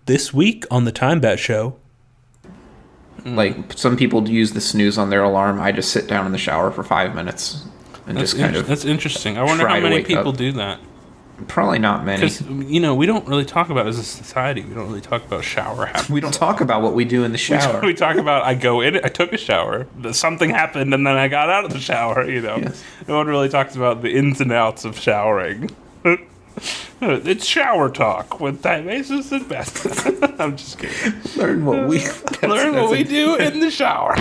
This week on the TIMEBAT show. Like, some people use the snooze on their alarm. I just sit down in the shower for 5 minutes and That's just kind of... That's interesting. I wonder how many people do that. Probably not many. Because, we don't really talk about, as a society, we don't really talk about shower habits. We don't talk about what we do in the shower. We talk about, I go in, I took a shower, something happened, and then I got out of the shower, Yes. No one really talks about the ins and outs of showering. It's shower talk with TIMEBAT and Beth. I'm just kidding. Learn what we do in the shower.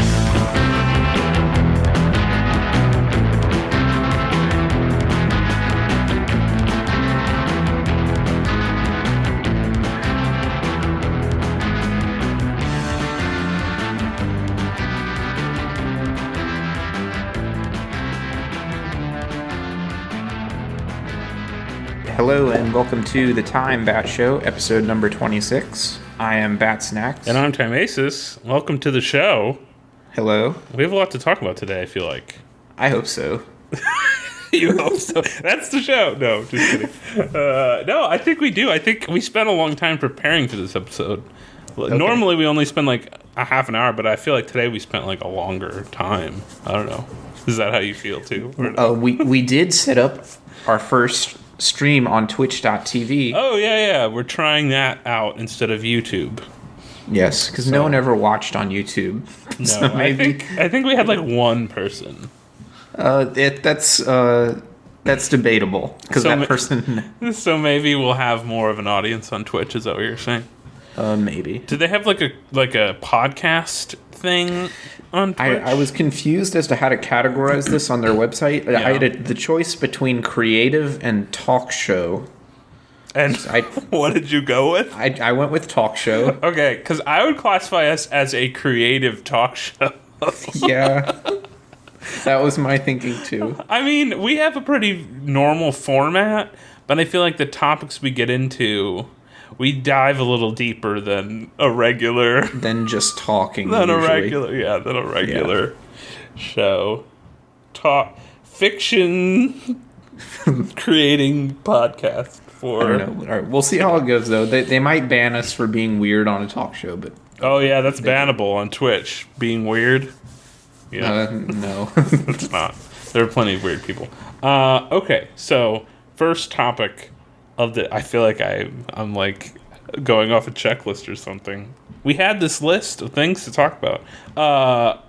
Hello and welcome to the TIMEBAT show, episode number 26. I am Bat Snacks. And I'm TIMEBAT. Welcome to the show. Hello. We have a lot to talk about today, I feel like. I hope so. You hope so. That's the show. No, just kidding. No, I think we do. I think we spent a long time preparing for this episode. Okay. Normally we only spend like a half an hour, but I feel like today we spent like a longer time. I don't know. Is that how you feel too? We did set up our first stream on twitch.tv. Oh, yeah. We're trying that out instead of YouTube. Yes, because no one ever watched on YouTube. No, so maybe... I think we had like one person. That's debatable, because that person... So maybe we'll have more of an audience on Twitch, is that what you're saying? Maybe. Did they have like a podcast thing on Twitch? I was confused as to how to categorize this on their website. Yeah. I had the choice between creative and talk show. And what did you go with? I went with talk show. Okay, because I would classify us as a creative talk show. Yeah. That was my thinking too. I mean, we have a pretty normal format, but I feel like the topics we get into... We dive a little deeper than a regular... Than just talking, than a regular show. Talk... Fiction... creating podcast for... I don't know. All right, we'll see how it goes, though. They might ban us for being weird on a talk show, but... Oh, yeah, that's bannable on Twitch. Being weird? Yeah. No. It's not. There are plenty of weird people. Okay, so first topic... I feel like I'm like going off a checklist or something. We had this list of things to talk about.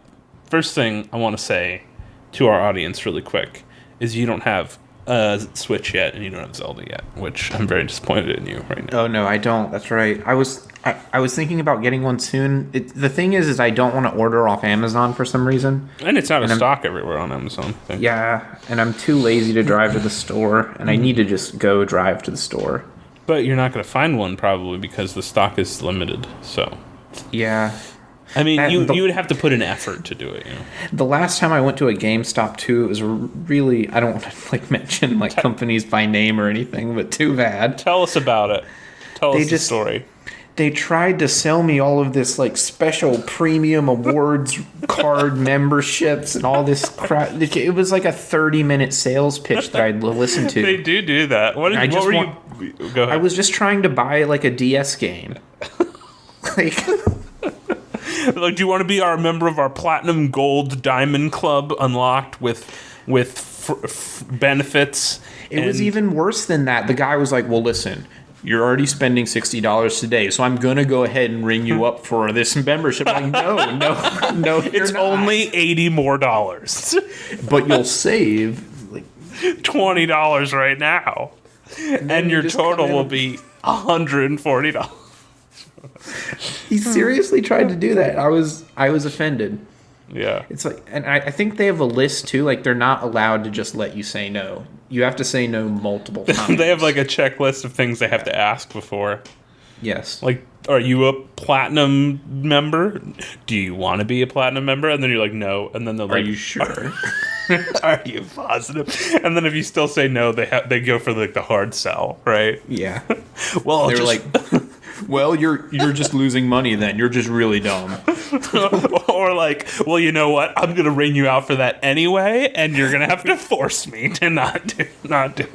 First thing I want to say to our audience really quick is you don't have Switch yet and you don't have Zelda yet, which I'm very disappointed in you right now. Oh no, I don't. That's right. I was thinking about getting one soon. The thing is I don't want to order off Amazon for some reason. And it's out of stock everywhere on Amazon. Yeah, and I'm too lazy to drive to the store, and I need to just go drive to the store. But you're not going to find one probably because the stock is limited. So yeah. I mean, you would have to put an effort to do it, you know. The last time I went to a GameStop too, it was really, I don't want to mention companies by name or anything, but too bad. Tell us about it. Tell us the story. They tried to sell me all of this special premium awards card memberships and all this crap. It was like a 30-minute sales pitch that I'd listen to. They do that. What were you? Go ahead. I was just trying to buy a DS game. Like, do you want to be our member of our Platinum, Gold, Diamond Club unlocked with benefits? It was even worse than that. The guy was like, well, listen, you're already spending $60 today, so I'm going to go ahead and ring you up for this membership. I'm like, no, it's only $80 more. But you'll save $20 right now. And your total will be $140. He seriously tried to do that. I was offended. Yeah. It's like, and I think they have a list too. Like, they're not allowed to just let you say no. You have to say no multiple times. They have like a checklist of things they have to ask before. Yes. Like, are you a platinum member? Do you want to be a platinum member? And then you're like, no. And then they're like, are you sure? Are you positive? And then if you still say no, they go for the hard sell, right? Yeah. Well, they're like, well, you're just losing money then. You're just really dumb. Or like, well, you know what? I'm gonna ring you out for that anyway, and you're gonna have to force me to not do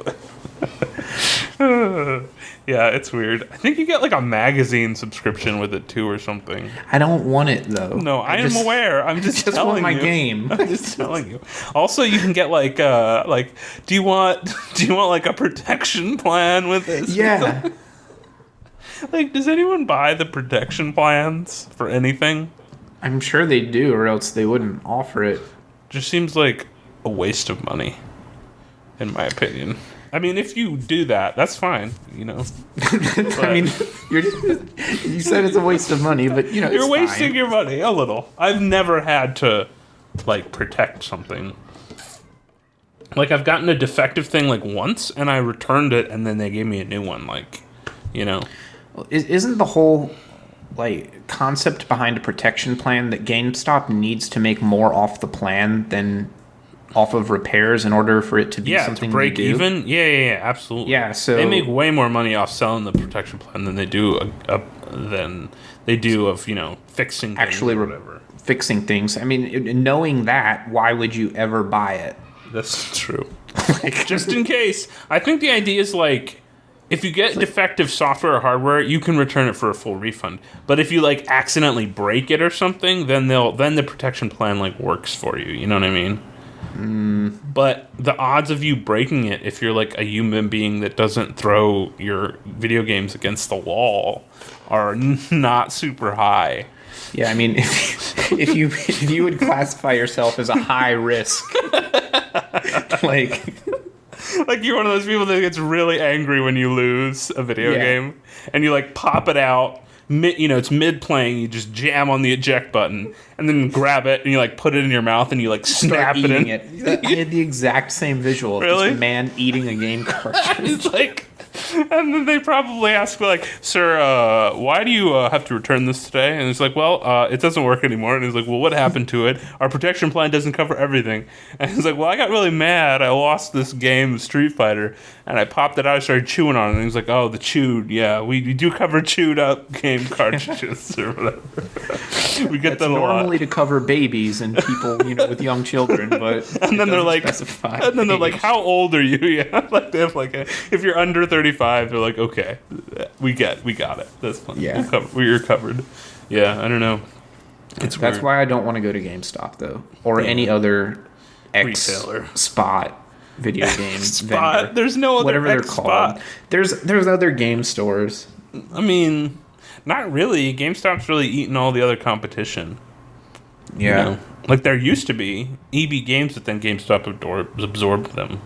it. Yeah, it's weird. I think you get like a magazine subscription with it too or something. I don't want it though. No, I am aware. I'm just telling want my you. game. I'm just telling you. Also, you can get like do you want like a protection plan with this? Yeah. Like, does anyone buy the protection plans for anything? I'm sure they do, or else they wouldn't offer it. Just seems like a waste of money, in my opinion. I mean, if you do that, that's fine, you know. I mean, you said it's a waste of money, but you know, you're wasting fine. your money a little. I've never had to like protect something. Like, I've gotten a defective thing like once, and I returned it, and then they gave me a new one. Like, you know, isn't the whole like concept behind a protection plan that GameStop needs to make more off the plan than off of repairs in order for it to be something to break they do? even? Yeah, absolutely. Yeah, so they make way more money off selling the protection plan than they do of, you know, fixing things actually or whatever. Fixing things. I mean, knowing that, why would you ever buy it? That's true. Just in case. I think the idea is like, if you get defective software or hardware, you can return it for a full refund. But if you like accidentally break it or something, then the protection plan like works for you. You know what I mean? But the odds of you breaking it, if you're like a human being that doesn't throw your video games against the wall, are not super high. Yeah, I mean, if you would classify yourself as a high risk, like you're one of those people that gets really angry when you lose a video game, and you like pop it out. It's mid playing. You just jam on the eject button and then grab it and you like put it in your mouth and you like snap it in. I had the exact same visual. Really? Of this man eating a game cartridge. It's like, and then they probably ask like, "Sir, why do you have to return this today?" And it's like, "Well, it doesn't work anymore." And he's like, "Well, what happened to it? Our protection plan doesn't cover everything." And he's like, "Well, I got really mad. I lost this game, Street Fighter, and I popped it out. I started chewing on it." And he's like, "Oh, the chewed. Yeah, we do cover chewed up game cartridges or whatever. We get that a lot." Normally to cover babies and people, with young children, but and then they're like, "How old are you?" Yeah, like they have like if you're under 35, they're like, "Okay, we got it. That's fine. Yeah, we're covered." Yeah, I don't know. That's why I don't want to go to GameStop though, or any other retailer spot video game spot. vendor. There's no other whatever they're called. There's other game stores. I mean, not really. GameStop's really eating all the other competition. Yeah. Like there used to be EB Games, but then GameStop absorbed them.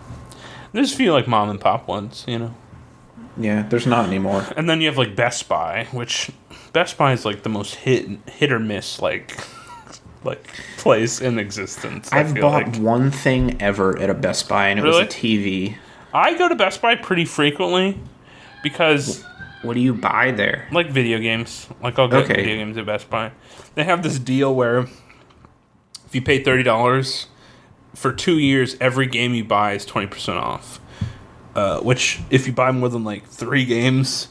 There's a few like mom and pop ones, Yeah, there's not anymore. And then you have like Best Buy, which Best Buy is like the most hit or miss like place in existence. I've bought one thing ever at a Best Buy, and it was a TV. I go to Best Buy pretty frequently because. What do you buy there? Like video games. Like I'll get video games at Best Buy. They have this deal where if you pay $30 for 2 years, every game you buy is 20% off. Which, if you buy more than like 3 games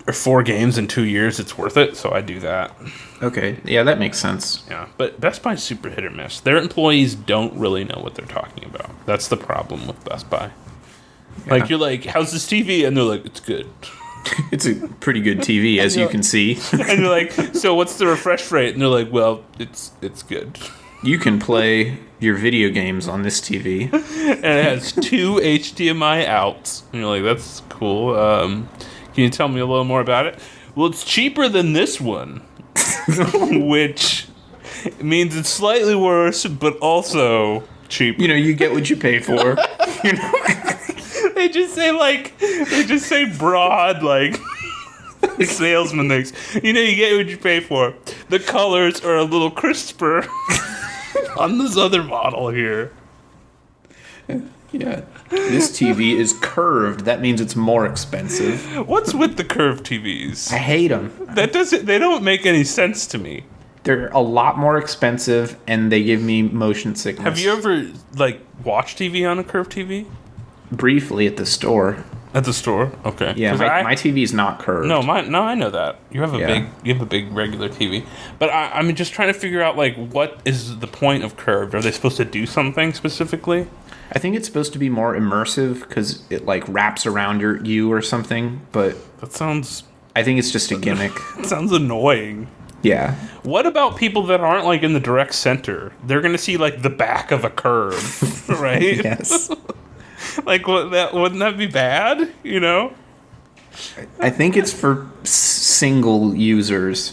or 4 games in 2 years, it's worth it. So I do that. Okay, yeah, that makes sense. Yeah, but Best Buy's super hit or miss. Their employees don't really know what they're talking about. That's the problem with Best Buy. Yeah. Like you're like, "How's this TV?" And they're like, "It's good." It's a pretty good TV, as you can see. And you're like, "So what's the refresh rate?" And they're like, "Well, it's good. You can play your video games on this TV." And it has 2 HDMI outs. And you're like, "That's cool. Can you tell me a little more about it?" "Well, it's cheaper than this one." Which means it's slightly worse, but also cheaper. You get what you pay for. They just say broad, like, salesman things. You get what you pay for. The colors are a little crisper on this other model here. Yeah. This TV is curved. That means it's more expensive. What's with the curved TVs? I hate them. They don't make any sense to me. They're a lot more expensive, and they give me motion sickness. Have you ever, watched TV on a curved TV? Briefly at the store. At the store? Okay. Yeah, my TV's not curved. No, I know that. You have a big regular TV. But I'm just trying to figure out what is the point of curved? Are they supposed to do something specifically? I think it's supposed to be more immersive because it like wraps around you or something, but That sounds I think it's just a gimmick. it sounds annoying. Yeah. What about people that aren't like in the direct center? They're gonna see like the back of a curve, right? Yes. Like wouldn't that be bad? You know? I think it's for single users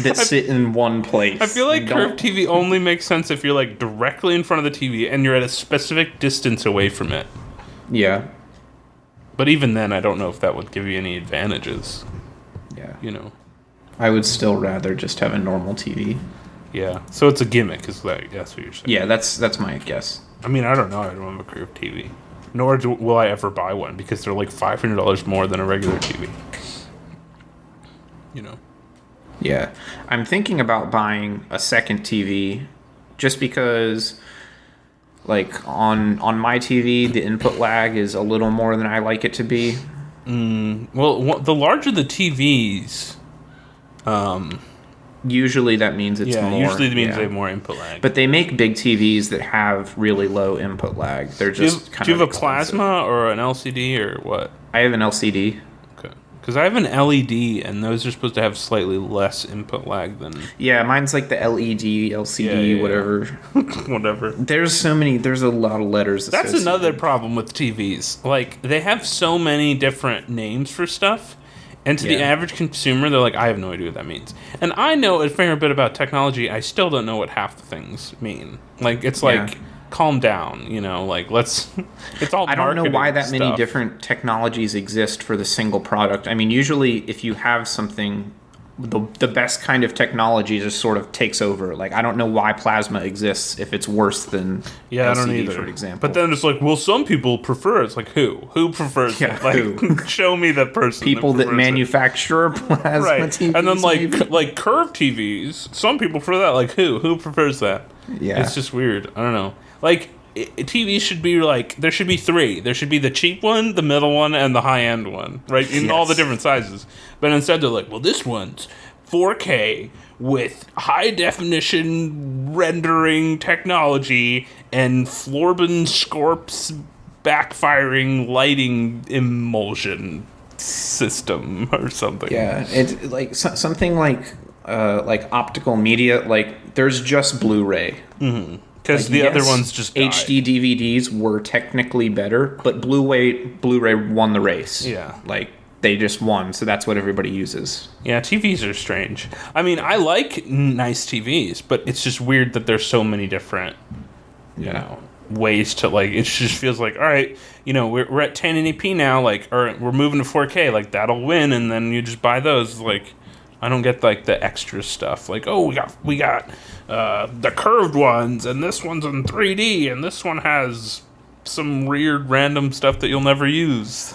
that sit in one place. I feel like and curved TV only makes sense if you're like directly in front of the TV and you're at a specific distance away from it. Yeah. But even then, I don't know if that would give you any advantages. Yeah. You know? I would still rather just have a normal TV. Yeah. So it's a gimmick, is that? That's what you're saying. Yeah, that's my guess. I mean, I don't know. I don't have a curved TV. Nor will I ever buy one because they're like $500 more than a regular TV. You know? Yeah. I'm thinking about buying a second TV just because like on my TV the input lag is a little more than I like it to be. Well, the larger the TVs, Usually that means it's more. usually it means yeah. they have more input lag. But they make big TVs that have really low input lag. They're just kind of do you have a expensive. plasma or an LCD or what? I have an LCD. Okay. Because I have an LED, and those are supposed to have slightly less input lag than Yeah, mine's like the LED, LCD, Yeah. whatever. whatever. There's a lot of letters. That's associated. another problem with TVs. Like, they have so many different names for stuff, and to the Yeah. average consumer, they're like, I have no idea what that means. And I know a fair bit about technology, I still don't know what half the things mean. Like, it's like, Yeah. calm down, you know, like, let's, it's all I don't know marketing why that many stuff. different technologies exist for the single product. I mean, usually if you have something, the best kind of technology just sort of takes over. Like, I don't know why plasma exists if it's worse than Yeah, I don't LCD, either. for example. But then it's like, well, some people prefer it. It's like, who? Who prefers Yeah, it? Like, who? show me the person. people that prefers it. manufacture plasma Right. TVs, And then maybe? like curved TVs, some people prefer that. Like who prefers that? Yeah. It's just weird. I don't know. Like TV should be like there should be three. There should be the cheap one, the middle one, and the high end one, right? In all the Yes. different sizes. But instead they're like, well, this one's 4K with high definition rendering technology and Florbin Scorp's backfiring lighting emulsion system or something. Yeah, it's like something like optical media. Like, there's just Blu-ray. Because the other ones just died. HD DVDs were technically better, but Blu-ray won the race. Yeah. Like, they just won, so that's what everybody uses. Yeah, TVs are strange. I mean, I like nice TVs, but it's just weird that there's so many different, you know, ways to, like, it just feels like, all right, you know, we're at 1080p now, like, or we're moving to 4K, like, that'll win, and then you just buy those. Like, I don't get, like, the extra stuff. Like, oh, we got the curved ones, and this one's in 3D, and this one has some weird random stuff that you'll never use.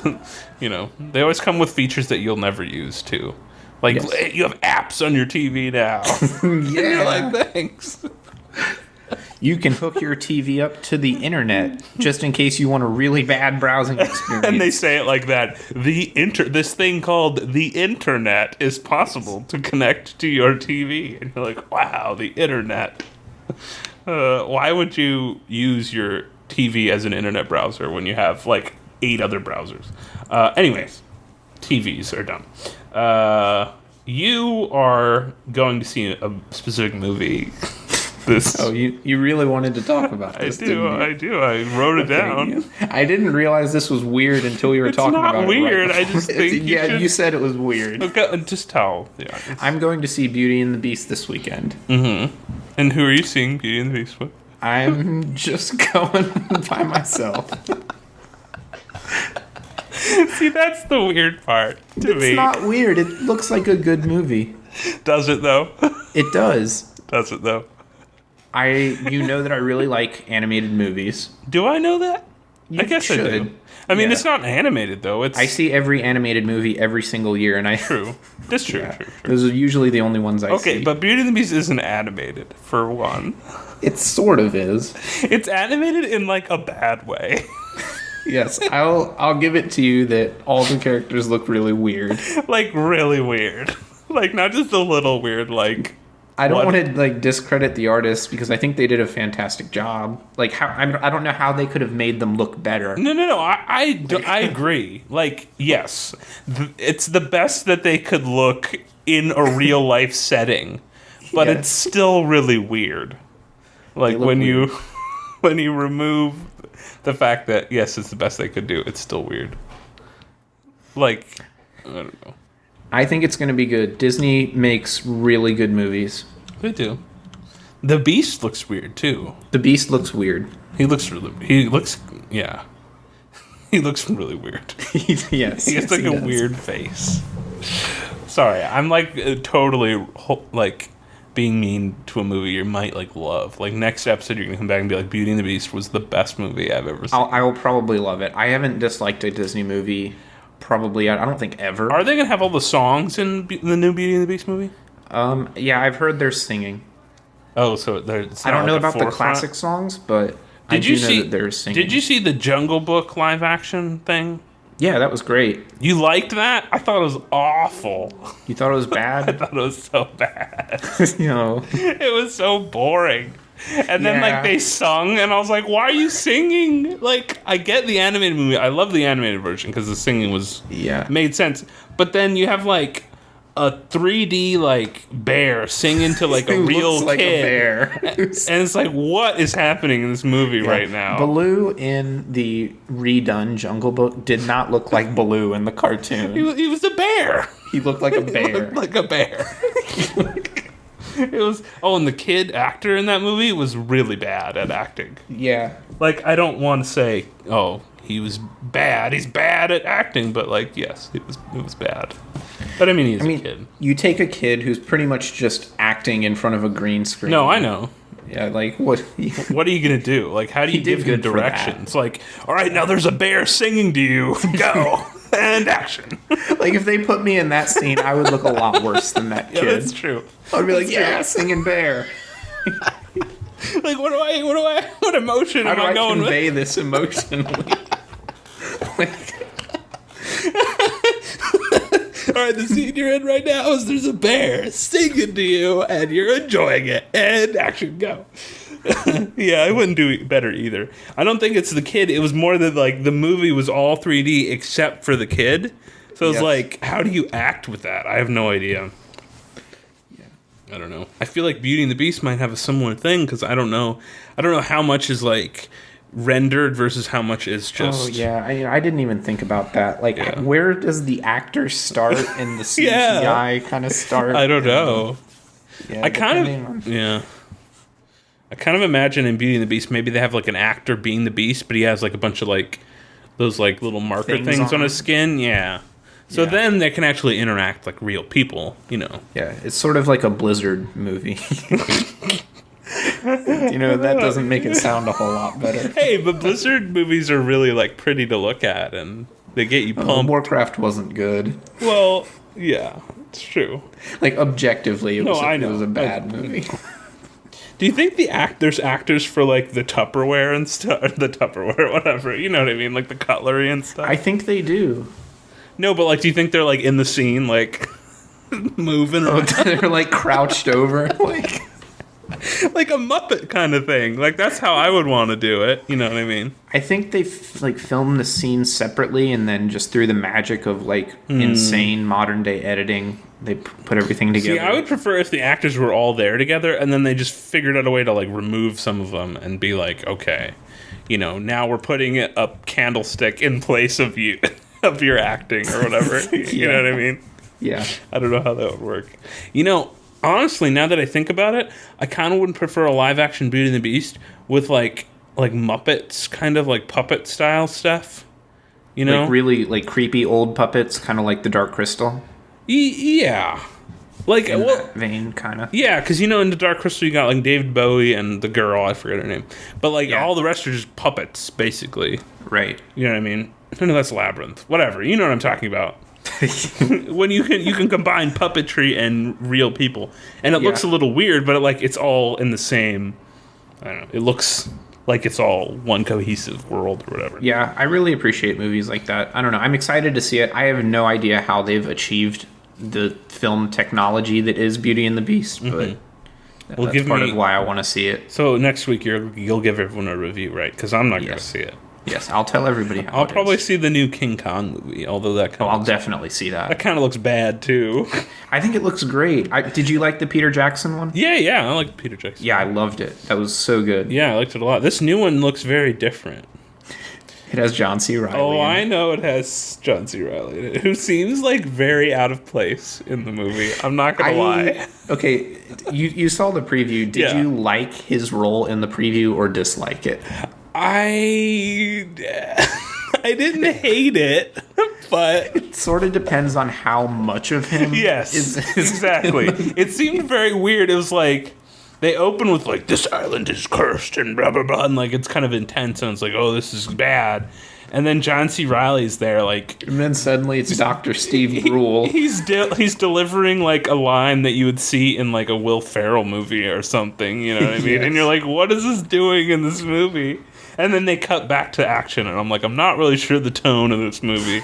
You know, they always come with features that you'll never use too. Like, Yes. you have apps on your TV now. And you're like, thanks. You can hook your TV up to the internet just in case you want a really bad browsing experience. And they say it like that. This thing called the internet is possible to connect to your TV. And you're like, wow, the internet. Why would you use your TV as an internet browser when you have like 8 other browsers? Anyways, TVs are dumb. You are going to see a specific movie. Oh, you really wanted to talk about this? I do. I wrote it down. I didn't realize this was weird until you were talking not about weird. it. I just think you should- you said it was weird. Okay, just tell the audience. I'm going to see Beauty and the Beast this weekend. And who are you seeing Beauty and the Beast with? I'm just going by myself. See, that's the weird part to me. It's not weird. It looks like a good movie. Does it though? It does. Does it though? You know that I really like animated movies. Do I know that? I guess I do. should. I mean, Yeah. it's not animated though. It's I see every animated movie every single year, and true. That's true. Yeah. True. Those are usually the only ones I see. Okay, but Beauty and the Beast isn't animated for one. it sort of is. It's animated in like a bad way. Yes, I'll give it to you that all the characters look really weird. Like really weird. Like not just a little weird, like I don't want to like discredit the artists because I think they did a fantastic job. Like how I don't know how they could have made them look better. No. I agree. Like, yes, it's the best that they could look in a real life setting, but it's still really weird. Like when you when you remove the fact that yes, it's the best they could do, it's still weird. Like, I don't know. I think it's going to be good. Disney makes really good movies. They do. The Beast looks weird too. The Beast looks weird. He looks really weird. Yes. He has like a weird face. Sorry, I'm like totally like being mean to a movie you might like love. Like next episode, you're gonna come back and be like, Beauty and the Beast was the best movie I've ever seen. I will probably love it. I haven't disliked a Disney movie. Probably, I don't think ever. Are they gonna have all the songs in the new Beauty and the Beast movie? Yeah, I've heard they're singing. Oh, so there's. I don't know about the classic songs, but I do know that they're singing. Did you see the Jungle Book live action thing? Yeah, that was great. You liked that? I thought it was awful. You thought it was bad? I thought it was so bad. No. It was so boring. And then, like, they sung, and I was like, why are you singing? Like, I get the animated movie. I love the animated version because the singing made sense. But then you have, like, a 3D, like, bear singing to, like, a real like kid. A bear. And it's like, what is happening in this movie right now? Baloo in the redone Jungle Book did not look like Baloo in the cartoon. He was a bear. He looked like a bear. He looked like a bear. It was. Oh, and the kid actor in that movie was really bad at acting. Yeah. Like, I don't want to say, oh, he was bad. He's bad at acting, but like, yes, it was bad. But I mean, he's a kid. You take a kid who's pretty much just acting in front of a green screen. No, I know. Yeah, like what? What are you gonna do? Like, how do you give him directions? Like, all right, now there's a bear singing to you. Go. And action. Like, if they put me in that scene, I would look a lot worse than that kid. Yeah, that's true. I would be like, yeah, singing bear. Like, what emotion am I going with? How do I convey this emotionally? All right, the scene you're in right now is there's a bear singing to you, and you're enjoying it. And action, go. Yeah, I wouldn't do better either. I don't think it's the kid. It was more that, like, the movie was all 3D except for the kid. So it's like, how do you act with that? I have no idea. Yeah, I don't know. I feel like Beauty and the Beast might have a similar thing because I don't know how much is, like, rendered versus how much is just... Oh, yeah. I didn't even think about that. Like, where does the actor start and the CGI kind of start? I don't know. Yeah, I kind of imagine in Beauty and the Beast, maybe they have, like, an actor being the Beast, but he has, like, a bunch of, like, those, like, little marker things on his skin. Yeah. So then they can actually interact like real people, you know. Yeah, it's sort of like a Blizzard movie. You know, that doesn't make it sound a whole lot better. Hey, but Blizzard movies are really, like, pretty to look at, and they get you pumped. Warcraft wasn't good. Well, yeah, it's true. Like, objectively, it was a bad movie. Do you think there's actors for, like, the Tupperware and stuff? The Tupperware, whatever. You know what I mean? Like, the cutlery and stuff? I think they do. No, but, like, do you think they're, like, in the scene, like, moving around? They're, like, crouched over, like... Like a Muppet kind of thing. Like, that's how I would want to do it. You know what I mean? I think they filmed the scenes separately, and then just through the magic of like insane modern day editing, they put everything together. See, I would prefer if the actors were all there together, and then they just figured out a way to like remove some of them and be like, okay, you know, now we're putting a candlestick in place of you of your acting or whatever. You know what I mean? Yeah. I don't know how that would work. You know. Honestly, now that I think about it, I kind of would prefer a live-action Beauty and the Beast with, like Muppets, kind of like puppet style stuff. You know, like really like creepy old puppets, kind of like the Dark Crystal. Yeah, like in that vein, kind of. Yeah, because you know, in the Dark Crystal, you got like David Bowie and the girl, I forget her name, but like all the rest are just puppets, basically. Right. You know what I mean? No, that's Labyrinth. Whatever. You know what I'm talking about. When you can combine puppetry and real people, and it looks a little weird, but it's all in the same. I don't know. It looks like it's all one cohesive world or whatever. Yeah, I really appreciate movies like that. I don't know. I'm excited to see it. I have no idea how they've achieved the film technology that is Beauty and the Beast, but That's part of why I want to see it. So next week you'll give everyone a review, right? Because I'm not going to see it. Yes, I'll tell everybody how I'll probably see the new King Kong movie, although I'll definitely see that. That kind of looks bad, too. I think it looks great. Did you like the Peter Jackson one? Yeah, I like Peter Jackson. Yeah, I loved it. That was so good. Yeah, I liked it a lot. This new one looks very different. It has John C. Reilly. Oh, I know it has John C. Reilly in it, who seems like very out of place in the movie. I'm not going to lie. Okay, you saw the preview. Did you like his role in the preview or dislike it? I didn't hate it, but it sort of depends on how much of him. Yes, exactly. It seemed very weird. It was like they open with like, this island is cursed and blah blah blah, and like it's kind of intense, and it's like, oh, this is bad. And then John C. Reilly's there, like, and then suddenly it's Dr. Steve Brule. He's delivering like a line that you would see in like a Will Ferrell movie or something. You know what I mean? Yes. And you're like, what is this doing in this movie? And then they cut back to action, and I'm like, I'm not really sure the tone of this movie,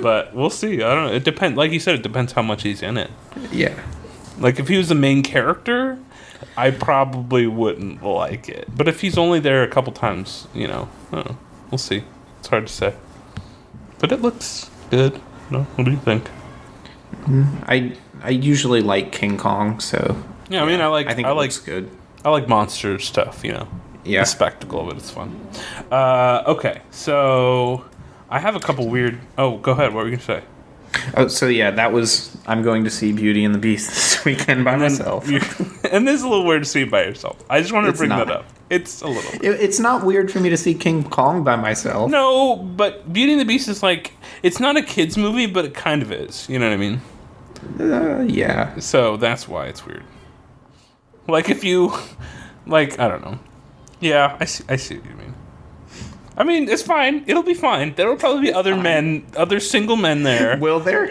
but we'll see. I don't know. It depends. Like you said, it depends how much he's in it. Yeah. Like if he was the main character, I probably wouldn't like it. But if he's only there a couple times, I don't know. We'll see. It's hard to say. But it looks good. No, what do you think? I usually like King Kong, so yeah. I mean, I think it looks good. I like monster stuff. Yeah. The spectacle of it is fun. Okay, so I have a couple weird... Oh, go ahead. What were you going to say? Oh, so yeah, I'm going to see Beauty and the Beast this weekend by myself. And this is a little weird to see it by yourself. I just wanted to bring that up. It's a little weird. It's not weird for me to see King Kong by myself. No, but Beauty and the Beast is like... It's not a kid's movie, but it kind of is. You know what I mean? Yeah. So that's why it's weird. Like if you... Like, I don't know. Yeah, I see what you mean. I mean, it's fine. It'll be fine. There will probably be other single men there. Will there?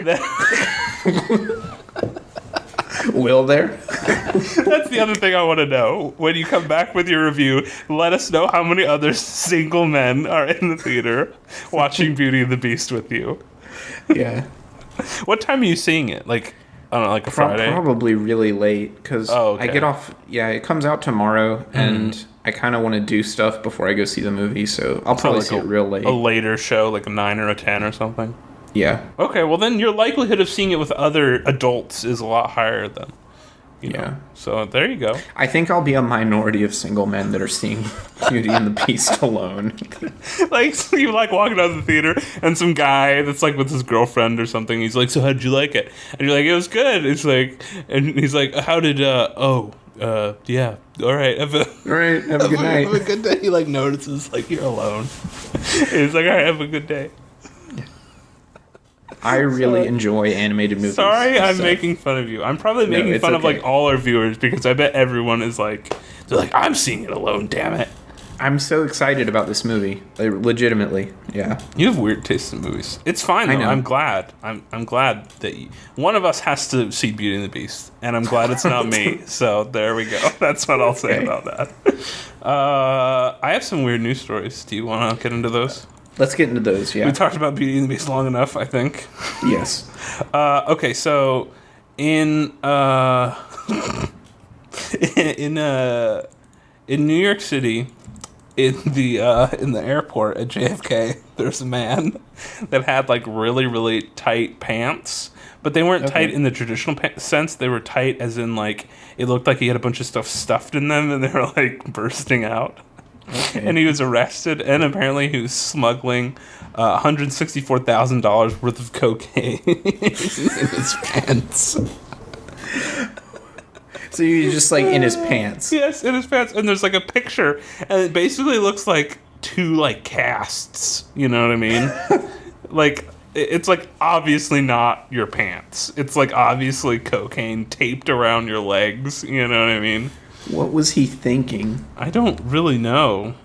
Will there? That's the other thing I want to know. When you come back with your review, let us know how many other single men are in the theater watching Beauty and the Beast with you. Yeah. What time are you seeing it? Like, I don't know, like a Friday? Probably really late, because I get off... Yeah, it comes out tomorrow, and I kind of want to do stuff before I go see the movie, so I'll probably see it real late. A later show, like a 9 or a 10 or something? Yeah. Okay, well then your likelihood of seeing it with other adults is a lot higher than... Yeah. So there you go. I think I'll be a minority of single men that are seeing Beauty and the Beast alone. Like, so you like walking out of the theater and some guy that's like with his girlfriend or something, he's like, so how did you like it? And you're like, it was good. It's like, and he's like, how did, yeah, all right. Have a good night. Have a good day. He like notices like you're alone. He's like, all right, have a good day. I really enjoy animated movies. Sorry, I'm making fun of you. I'm probably making fun of like all our viewers because I bet everyone is like, they're like, I'm seeing it alone, damn it. I'm so excited about this movie. Like, legitimately, yeah. You have weird taste in movies. It's fine though. I'm glad. I'm glad that one of us has to see Beauty and the Beast, and I'm glad it's not me. So there we go. That's what I'll say about that. I have some weird news stories. Do you want to get into those? Let's get into those, yeah. We talked about Beauty and the Beast long enough, I think. Yes. Okay, so in New York City, in the airport at JFK, there's a man that had like really, really tight pants, but they weren't tight in the traditional sense. They were tight as in like it looked like he had a bunch of stuff stuffed in them, and they were like bursting out. Okay. And he was arrested, and apparently he was smuggling $164,000 worth of cocaine in his pants. So you're just like in his pants? Yes, in his pants. And there's like a picture, and it basically looks like two like casts. You know what I mean? Like it's like obviously not your pants. It's like obviously cocaine taped around your legs. You know what I mean? What was he thinking? I don't really know.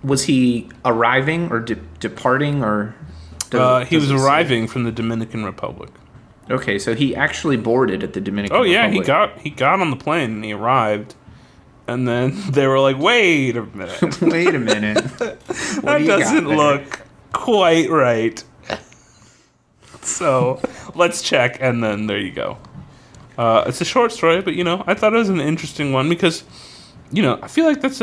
Was he arriving or departing or? He was arriving from the Dominican Republic. Okay, so he actually boarded at the Dominican Republic. Oh yeah, he got on the plane and he arrived, and then they were like, "Wait a minute, wait a minute, that doesn't look quite right." So let's check, and then there you go. It's a short story, but I thought it was an interesting one because I feel like that's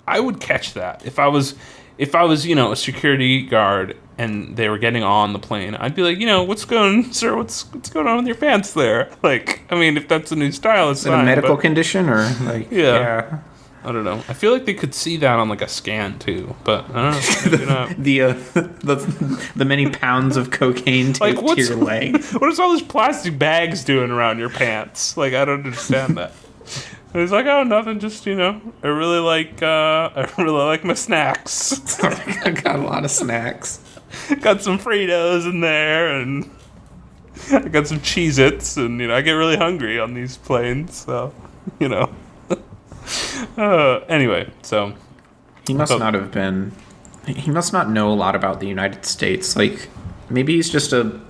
I would catch that if I was a security guard and they were getting on the plane. I'd be like, what's going on with your pants there? Like, I mean, if that's a new style, it's Is it a medical condition or like yeah. I don't know. I feel like they could see that on like a scan too, but I don't know. Maybe not. The many pounds of cocaine taped to your leg. What is all those plastic bags doing around your pants? Like, I don't understand that. He's like, oh, nothing. Just I really like my snacks. I got a lot of snacks. Got some Fritos in there, and I got some Cheez-Its, and I get really hungry on these planes, so anyway, so he must not have been. He must not know a lot about the United States. Like, maybe he's just a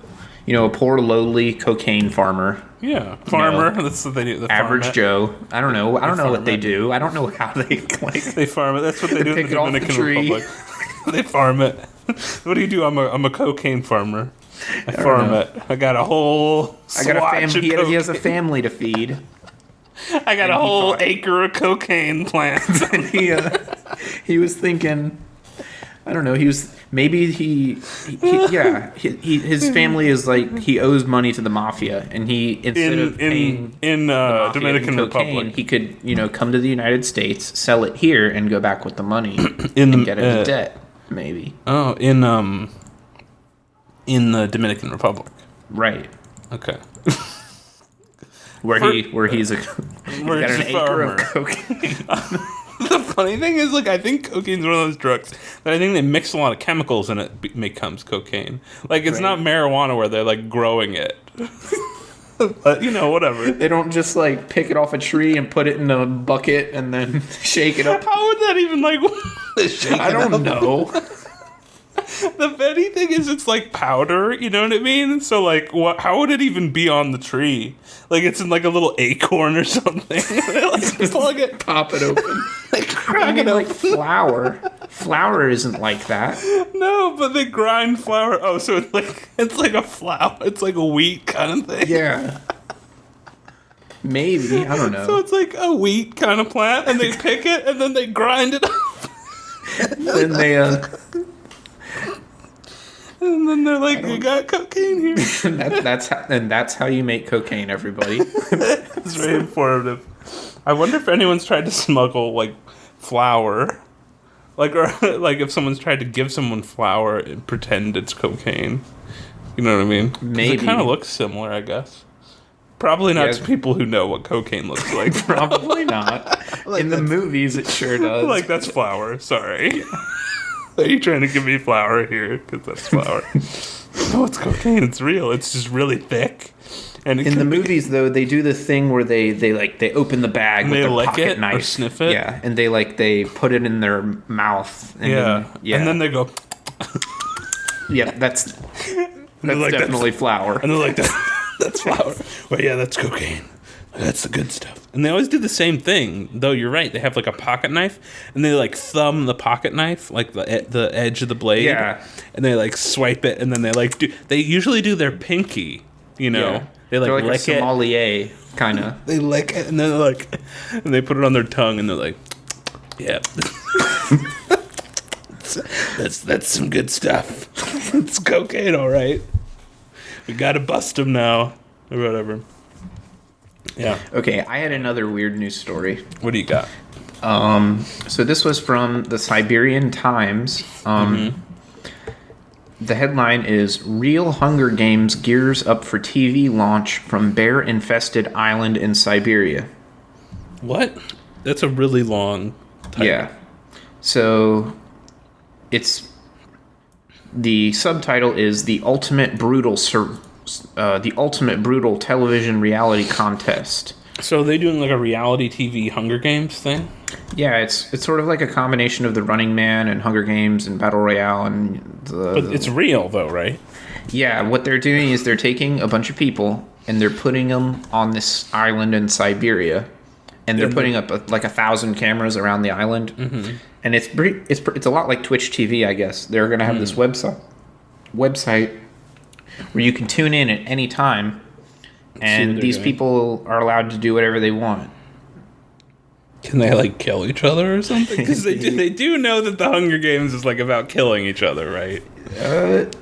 poor lowly cocaine farmer. Yeah, farmer. That's what they do. Average Joe. I don't know. I don't know what they do. I don't know how they like. They farm it. That's what they do in the Dominican Republic. They farm it. What do you do? I'm a cocaine farmer. I farm it. I got a whole. I got a family. He has a family to feed. I got a whole acre of cocaine plants. And he was thinking. I don't know. His family is like he owes money to the mafia, and he instead of paying in Dominican Republic, he could come to the United States, sell it here, and go back with the money and get into debt, maybe. Oh, in the Dominican Republic, right? Okay. Where he's got an acre of cocaine. The funny thing is, like, I think cocaine's one of those drugs that I think they mix a lot of chemicals in it becomes cocaine. Like, it's not marijuana where they're, like, growing it. But, whatever. They don't just, like, pick it off a tree and put it in a bucket and then shake it up. How would that even, like, I don't know. The funny thing is it's, like, powder, you know what I mean? So, like, how would it even be on the tree? Like, it's in, like, a little acorn or something. Like, plug it. Pop it open. Like, crack it like open. Flour. Flour isn't like that. No, but they grind flour. Oh, so it's like a flour. It's like a wheat kind of thing. Yeah. Maybe. I don't know. So it's like a wheat kind of plant, and they pick it, and then they grind it up. Then they, And then they're like, "You got cocaine here." that's how you make cocaine, everybody. It's very informative. I wonder if anyone's tried to smuggle like flour, or if someone's tried to give someone flour and pretend it's cocaine. You know what I mean? Maybe. It kind of looks similar, I guess. Probably not to people who know what cocaine looks like. Probably not. In the movies, it sure does. Like, that's flour. Sorry. Are you trying to give me flour here? Because that's flour. No, it's cocaine. It's real. It's just really thick. And in the movies, though, they do the thing where they open the bag and with their lick pocket it knife. Or sniff it. Yeah, and they put it in their mouth. And and then they go. Yeah, that's like, definitely flour. And they're like, that's flour. Well, yeah, that's cocaine. That's the good stuff. And they always do the same thing, though. You're right. They have like a pocket knife, and they like thumb the pocket knife, like the edge of the blade. Yeah. And they like swipe it, and then they like do. They usually do their pinky. Yeah. They like They're lick a sommelier, kind of. They lick it, and then they're like, and they put it on their tongue, and they're like, yeah. That's some good stuff. It's cocaine, all right. We gotta bust them now, or whatever. Yeah. Okay, I had another weird news story. What do you got? So this was from the Siberian Times. The headline is Real Hunger Games gears up for TV launch from bear-infested island in Siberia. What? That's a really long title. Yeah. So it's the subtitle is the ultimate brutal television reality contest. So are they doing like a reality TV Hunger Games thing? Yeah, it's sort of like a combination of the Running Man and Hunger Games and Battle Royale and But it's real though, right? Yeah, what they're doing is they're taking a bunch of people and they're putting them on this island in Siberia, and they're putting up like 1,000 cameras around the island, and it's a lot like Twitch TV, I guess. They're gonna have this website where you can tune in at any time, and these people are allowed to do whatever they want. Can they like kill each other or something? Because they do know that the Hunger Games is like about killing each other, right?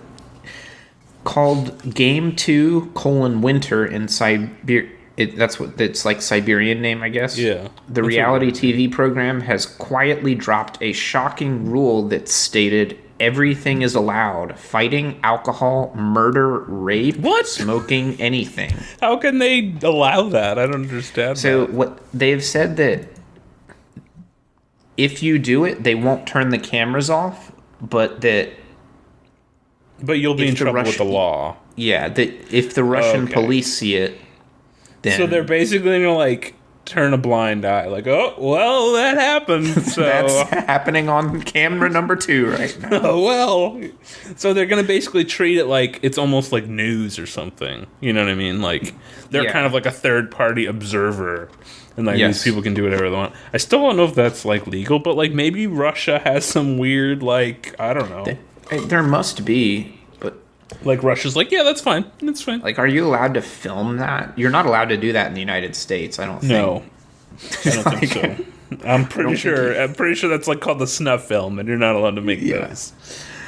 Called Game 2: Winter in Siberia. That's what it's like, Siberian name, I guess. Yeah. The reality TV program has quietly dropped a shocking rule that stated everything is allowed: fighting, alcohol, murder, rape, smoking, anything. How can they allow that? I don't understand. So what they've said that if you do it, they won't turn the cameras off, but you'll be in trouble with the law. Yeah, that if the Russian police see it, then... So they're basically going to, like, turn a blind eye. Like, oh, well, that happened. So that's happening on camera number 2 right now. Oh, well. So they're going to basically treat it like it's almost like news or something. You know what I mean? Like, they're kind of like a third-party observer. And, like, these people can do whatever they want. I still don't know if that's, like, legal, but, like, maybe Russia has some weird, like, I don't know. There must be, but... Like, Russia's like, yeah, that's fine. That's fine. Like, are you allowed to film that? You're not allowed to do that in the United States, I don't think. No. I don't think so. I'm pretty sure that's, like, called the snuff film, and you're not allowed to make those.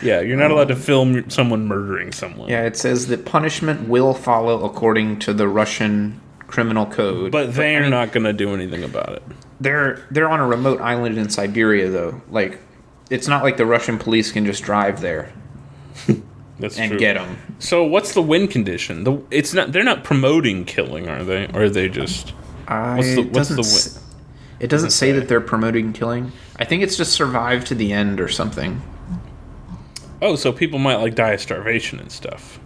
Yeah, you're not allowed to film someone murdering someone. Yeah, it says that punishment will follow according to the Russian criminal code. But they're not going to do anything about it. They're on a remote island in Siberia, though. Like, it's not like the Russian police can just drive there and get them. So what's the win condition? They're not promoting killing, are they? Or are they just... What's the win? It doesn't say that they're promoting killing. I think it's just survive to the end or something. Oh, so people might, like, die of starvation and stuff.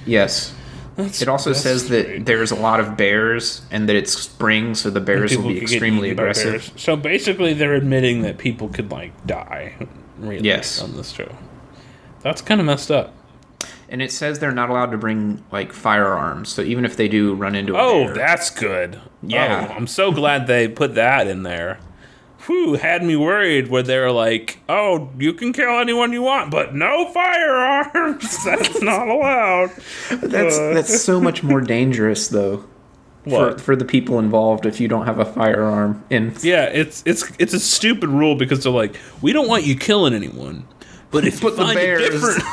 Yes. It also says that there's a lot of bears and that it's spring, so the bears will be extremely aggressive. So basically they're admitting that people could, like, die really on this show. That's kind of messed up. And it says they're not allowed to bring, like, firearms, so even if they do run into a bear... Oh, that's good. Yeah. Oh, I'm so glad they put that in there. Whew, had me worried where they were like, oh, you can kill anyone you want, but no firearms. That's not allowed. That's so much more dangerous, though. For the people involved if you don't have a firearm. Yeah, it's a stupid rule because they're like, we don't want you killing anyone. But if you find it different,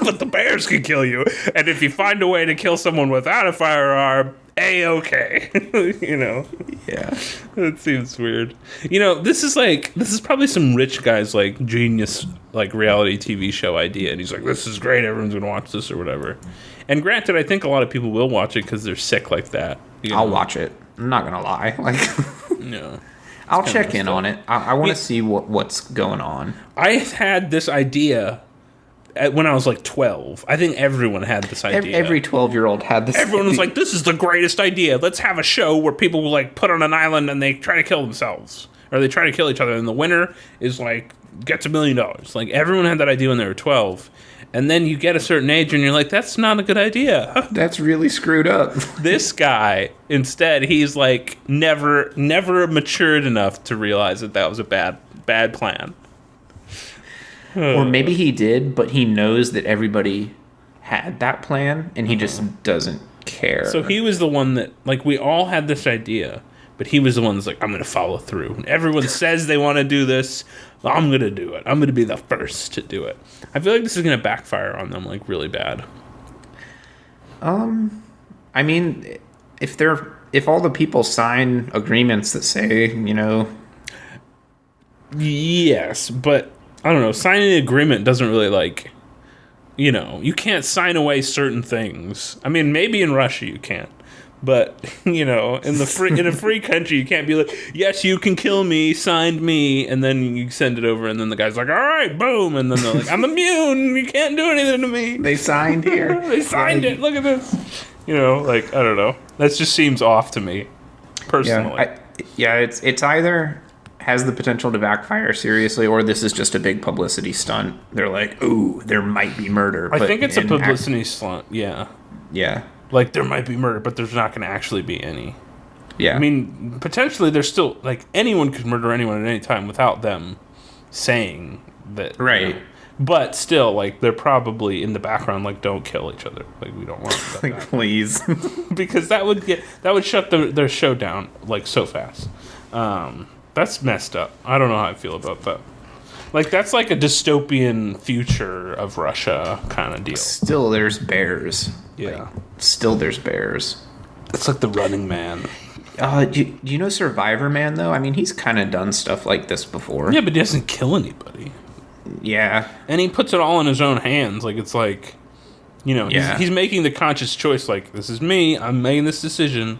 but the bears can kill you. And if you find a way to kill someone without a firearm, A-okay. You know? Yeah. It seems weird. You know, this is probably some rich guy's, like, genius, like, reality TV show idea. And he's like, this is great, everyone's going to watch this or whatever. And granted, I think a lot of people will watch it because they're sick like that. I'll watch it. I'm not going to lie. Like, no. I'll check in on it. I want to see what's going on. I had this idea when I was like 12. I think everyone had this idea. Every 12-year-old had this Everyone was like, this is the greatest idea. Let's have a show where people will, like, put on an island and they try to kill themselves. Or they try to kill each other. And the winner is, like, gets $1 million. Like, everyone had that idea when they were 12. And then you get a certain age and you're like, that's not a good idea. That's really screwed up. This guy, instead, he's like never matured enough to realize that was a bad plan. Or maybe he did, but he knows that everybody had that plan and he just doesn't care. So he was the one that, like, we all had this idea, but he was the one that's like, I'm going to follow through. And everyone says they want to do this. I'm going to do it. I'm going to be the first to do it. I feel like this is going to backfire on them, like, really bad. I mean, if all the people sign agreements that say, you know... Yes, but, I don't know, signing an agreement doesn't really, like, you know, you can't sign away certain things. I mean, maybe in Russia you can't. But, you know, in a free country, you can't be like, yes, you can kill me, signed me, and then you send it over, and then the guy's like, all right, boom, and then they're like, I'm immune, you can't do anything to me. They signed here. They signed it, look at this. You know, like, I don't know. That just seems off to me, personally. Yeah, it's either has the potential to backfire seriously, or this is just a big publicity stunt. They're like, ooh, there might be murder. I think it's a publicity stunt, yeah. Yeah. Like, there might be murder, but there's not going to actually be any. Yeah. I mean, potentially there's still, like, anyone could murder anyone at any time without them saying that. Right. You know. But still, like, they're probably in the background, like, don't kill each other. Like, we don't want that. Like, please. Because that would shut their show down, like, so fast. That's messed up. I don't know how I feel about that. Like, that's like a dystopian future of Russia kind of deal. Still, there's bears. Yeah. Like, still, there's bears. It's like the Running Man. Do you know Survivor Man, though? I mean, he's kind of done stuff like this before. Yeah, but he doesn't kill anybody. Yeah. And he puts it all in his own hands. Like, it's like, you know, he's making the conscious choice. Like, this is me. I'm making this decision.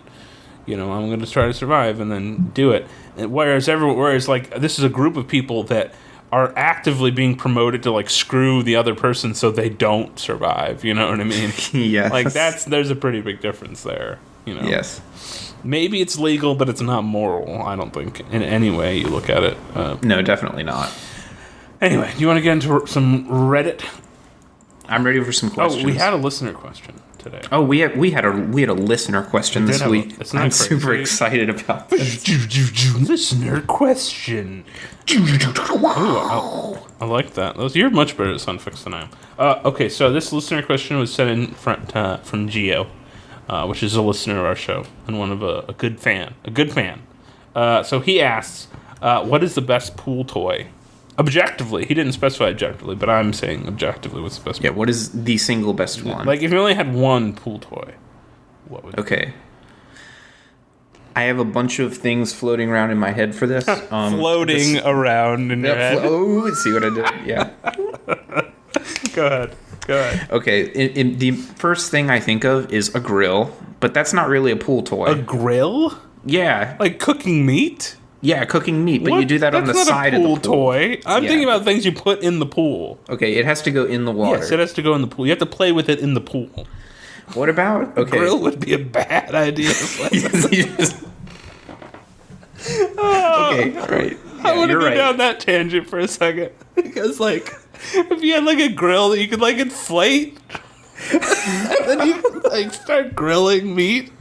You know, I'm going to try to survive and then do it. And whereas like, this is a group of people that are actively being promoted to, like, screw the other person so they don't survive. You know what I mean? Yes. Like, there's a pretty big difference there. You know? Yes. Maybe it's legal, but it's not moral, I don't think, in any way you look at it. No, definitely not. Anyway, do you want to get into some Reddit? I'm ready for some questions. Oh, we had a listener question today. Oh, we had a listener question this week. I'm super excited about this. Listener question. Ooh, I like that. You're much better at sound effects than I am. Okay, so this listener question was sent in from Gio, which is a listener of our show and one of a good fan. So he asks, what is the best pool toy? Objectively, he didn't specify objectively, but I'm saying objectively what's the best. Yeah, what is the single best one? Like, if you only had one pool toy, what would? Okay. I have a bunch of things floating around in my head for this. Floating around in your head. Oh, see what I did? Yeah. Go ahead. Okay, the first thing I think of is a grill, but that's not really a pool toy. A grill? Yeah. Like cooking meat? Yeah, cooking meat, but you do that on the side of the pool. That's not a pool toy. I'm thinking about things you put in the pool. Okay, it has to go in the water. Yes, it has to go in the pool. You have to play with it in the pool. What about... Okay. A grill would be a bad idea. Okay, right. Yeah, I want to go down that tangent for a second. Because, like, if you had, like, a grill that you could, like, inflate, and then you could, like, start grilling meat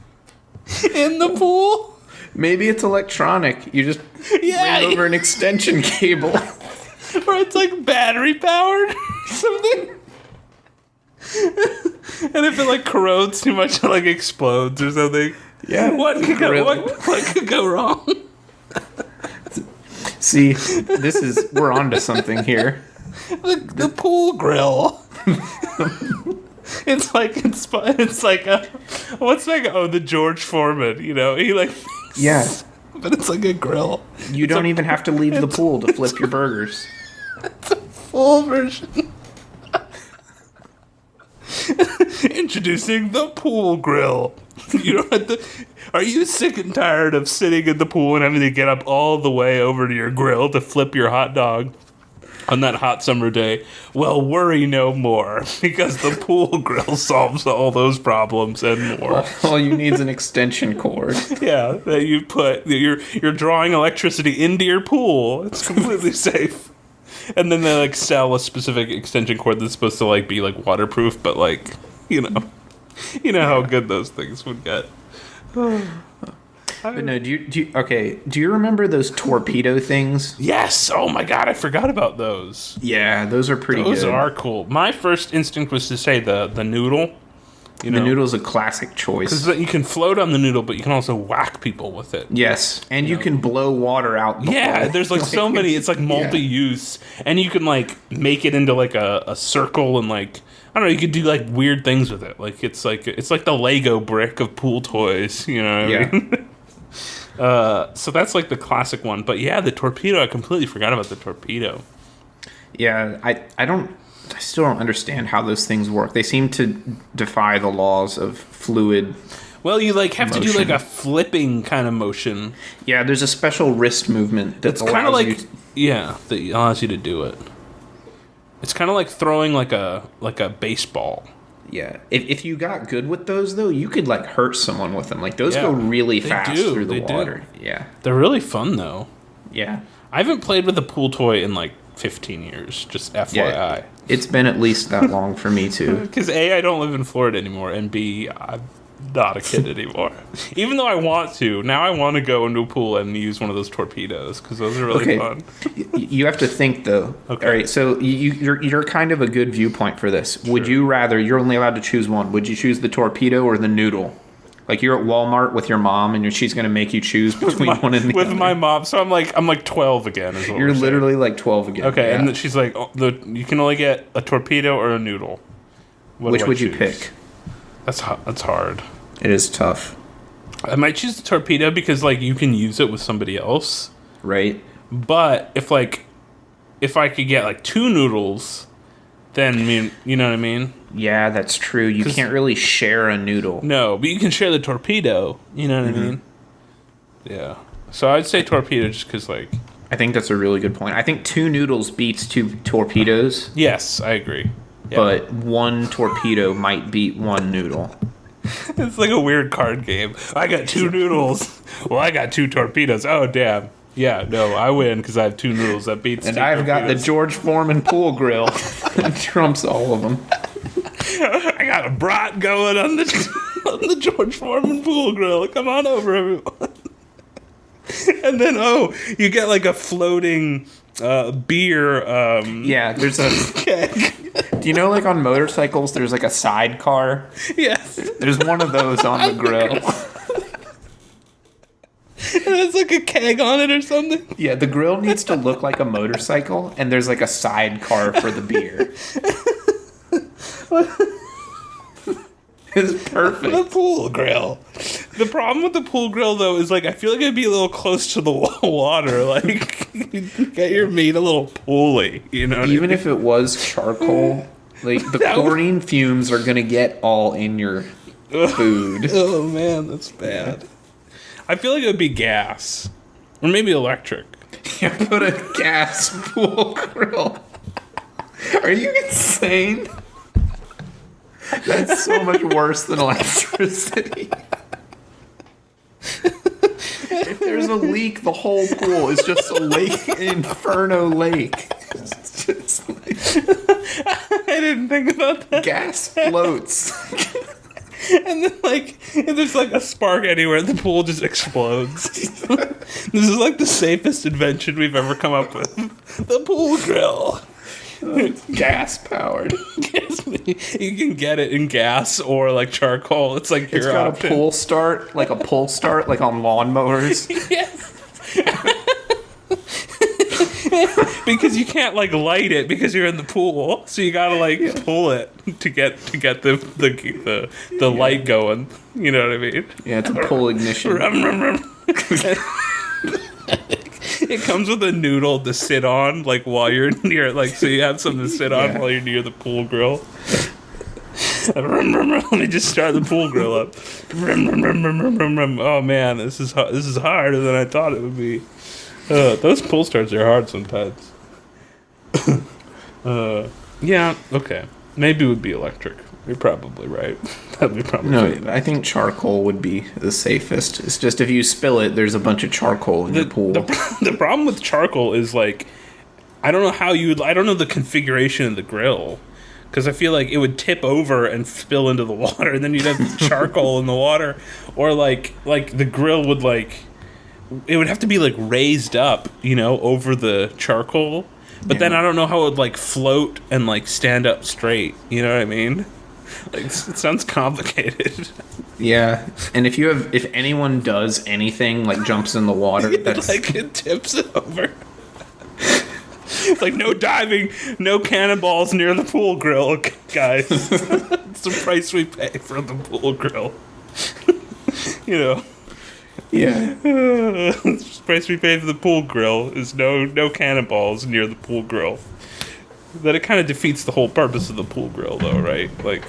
in the pool... Maybe it's electronic. You just bring over an extension cable. Or it's like battery powered or something. And if it like corrodes too much, it like explodes or something. Yeah. What could go wrong? See, we're onto something here. The pool grill. It's like the George Foreman, you know, he like but it's like a grill. You don't even have to leave the pool to flip your burgers. It's a full version. Introducing the pool grill. You don't have to. Are you sick and tired of sitting in the pool and having to get up all the way over to your grill to flip your hot dog on that hot summer day? Well, worry no more, because the pool grill solves all those problems and more. All you need is an extension cord. Yeah, that you put. You're drawing electricity into your pool. It's completely safe. And then they like sell a specific extension cord that's supposed to like be like waterproof, but like you know how good those things would get. But no, do you remember those torpedo things? Yes. Oh my god, I forgot about those. Yeah, those are pretty good. Those are cool. My first instinct was to say the noodle. The noodle's a classic choice. Because you can float on the noodle, but you can also whack people with it. Yes, and you can blow water out. Yeah, there's like so many. It's like multi-use, and you can like make it into like a circle, and like I don't know. You could do like weird things with it. Like it's like the Lego brick of pool toys. You know what I mean? So that's like the classic one. But yeah, the torpedo. I completely forgot about the torpedo. Yeah, I still don't understand how those things work. They seem to defy the laws of fluid. Well, you like have to do like a flipping kind of motion. Yeah, there's a special wrist movement that's kind of like that allows you to do it. It's kind of like throwing like a baseball. Yeah, if you got good with those though, you could like hurt someone with them. Like those go really fast through the water. Yeah, they're really fun though. Yeah, I haven't played with a pool toy in like 15 years. Just FYI. Yeah, it's been at least that long for me too. Because A, I don't live in Florida anymore, and B, not a kid anymore. Even though I want to. Now I want to go into a pool and use one of those torpedoes because those are really fun. You have to think, though. Okay. All right, so you're kind of a good viewpoint for this. Sure. Would you rather, you're only allowed to choose one, would you choose the torpedo or the noodle? Like you're at Walmart with your mom and she's going to make you choose between one and the other. With my mom. So I'm like 12 again. Is what you're literally like 12 again. Okay, and she's like, you can only get a torpedo or a noodle. Which would you pick? That's hard. It is tough. I might choose the torpedo because like you can use it with somebody else, right? But if I could get like 2 noodles, then you know what I mean? Yeah, that's true. You can't really share a noodle. No, but you can share the torpedo. You know what I mean? Yeah. So I'd say torpedo just because like. I think that's a really good point. I think 2 noodles beats 2 torpedoes. Yes, I agree. Yeah. But 1 torpedo might beat 1 noodle. It's like a weird card game. I got 2 noodles. Well, I got 2 torpedoes. Oh, damn. Yeah, no, I win because I have 2 noodles. That beats. And I've got the George Foreman pool grill. That trumps all of them. I got a brat going on the George Foreman pool grill. Come on over, everyone. And then, you get like a floating beer. Yeah, there's a keg. Do you know, like on motorcycles, there's like a sidecar? Yes. There's one of those on the grill. And it's like a keg on it or something? Yeah, the grill needs to look like a motorcycle, and there's like a sidecar for the beer. It's perfect. The pool grill. The problem with the pool grill, though, is like I feel like it'd be a little close to the water. Like, get your meat a little pooly, you know? Even if it was charcoal, like the chlorine fumes are gonna get all in your food. Oh man, that's bad. I feel like it would be gas, or maybe electric. You put a gas pool grill. Are you insane? That's so much worse than electricity. If there's a leak, the whole pool is just a lake, an inferno lake. It's just like, I didn't think about that. Gas floats. And then, like, if there's like a spark anywhere, the pool just explodes. This is like the safest invention we've ever come up with. The pool grill. It's gas powered. You can get it in gas or like charcoal. It's like it's got option. A pull start, like on lawnmowers. Yes. Because you can't like light it because you're in the pool, so you gotta like pull it to get the light going. You know what I mean? Yeah, it's a pull ignition. It comes with a noodle to sit on, like while you're near, like so you have something to sit on while you're near the pool grill. Let me just start the pool grill up. Oh man, this is harder than I thought it would be. Those pull starts are hard sometimes. Yeah, okay. Maybe it would be electric. You're probably right. That'd be probably right. I think charcoal would be the safest. It's just if you spill it, there's a bunch of charcoal in your pool. The problem with charcoal is like, I don't know the configuration of the grill. Because I feel like it would tip over and spill into the water, and then you'd have charcoal in the water. Or like the grill would it would have to be like raised up, over the charcoal. But then I don't know how it would like float and like stand up straight. You know what I mean? Like, it sounds complicated. Yeah, and if anyone does anything like jumps in the water, that's like it tips it over. Like no diving, no cannonballs near the pool grill, guys. It's the price we pay for the pool grill. Yeah. The price we pay for the pool grill is no cannonballs near the pool grill. That it kind of defeats the whole purpose of the pool grill, though, right? Like,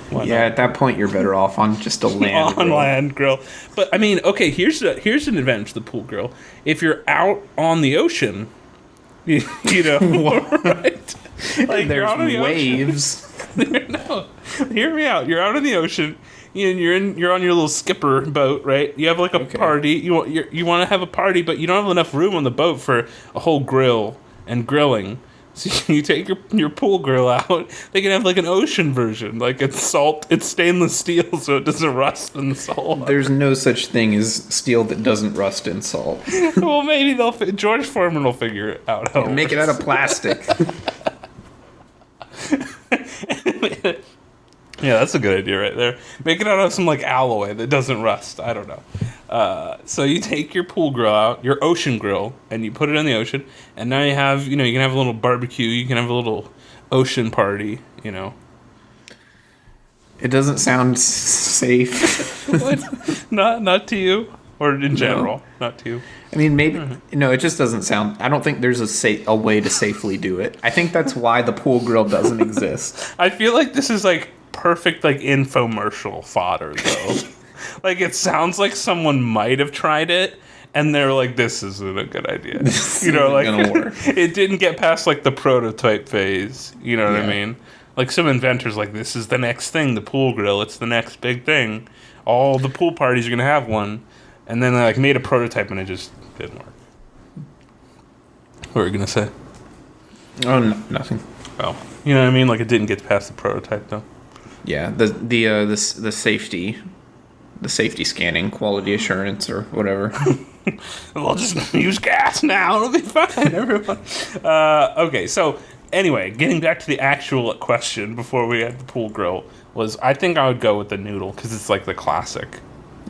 why not? At that point, you're better off on just a land grill. But I mean, okay, here's an advantage to the pool grill. If you're out on the ocean, right? Like there's waves. No, hear me out. You're out on the ocean. You're on your little skipper boat, right? You have like a party. You want to have a party, but you don't have enough room on the boat for a whole grill and grilling. So you take your pool grill out. They can have like an ocean version, like it's stainless steel, so it doesn't rust in the salt. There's no such thing as steel that doesn't rust in salt. Well, maybe George Foreman will figure it out. How Make it out of plastic. Yeah, that's a good idea right there. Make it out of some like alloy that doesn't rust. I don't know. So you take your pool grill out, your ocean grill, and you put it in the ocean, and now you have, you can have a little barbecue, you can have a little ocean party, It doesn't sound safe. What? Not to you, or in general, not to you. I mean, maybe no. It just doesn't sound. I don't think there's a way to safely do it. I think that's why the pool grill doesn't exist. I feel like this is like perfect like infomercial fodder though. Like it sounds like someone might have tried it and they're like, this isn't a good idea. This like isn't gonna work. It didn't get past like the prototype phase. You know what I mean? Like some inventors like, this is the next thing, the pool grill, it's the next big thing. All the pool parties are gonna have one. And then they like made a prototype and it just didn't work. What were you gonna say? Oh, nothing. Oh, you know what I mean? Like it didn't get past the prototype though. Yeah, the safety scanning, quality assurance, or whatever. We'll just use gas now. It'll be fine, everyone. Okay, so anyway, getting back to the actual question before we had the pool grill was, I think I would go with the noodle because it's like the classic.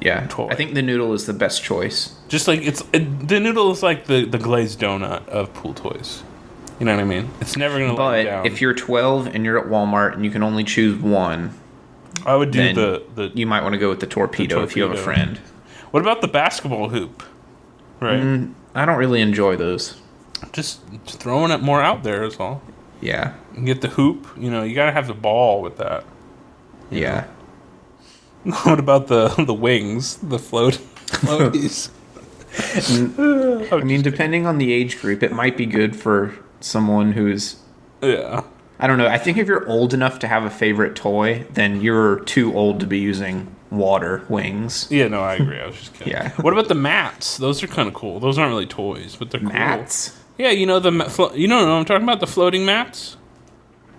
Yeah, toy. I think the noodle is the best choice. Just like the noodle is like the glazed donut of pool toys. You know what I mean? It's never gonna let you down. But if you're 12 and you're at Walmart and you can only choose one, I would do the you might want to go with the torpedo if you have a friend. What about the basketball hoop? Right. I don't really enjoy those. Just throwing it more out there is all. Yeah. You get the hoop. You gotta have the ball with that. Yeah. What about the wings? The floaties. I mean, depending on the age group, it might be good for someone who's... Yeah. I don't know. I think if you're old enough to have a favorite toy, then you're too old to be using water wings. Yeah, no, I agree. I was just kidding. Yeah. What about the mats? Those are kind of cool. Those aren't really toys, but they're Mats? cool. Yeah, you know what I'm talking about? The floating mats?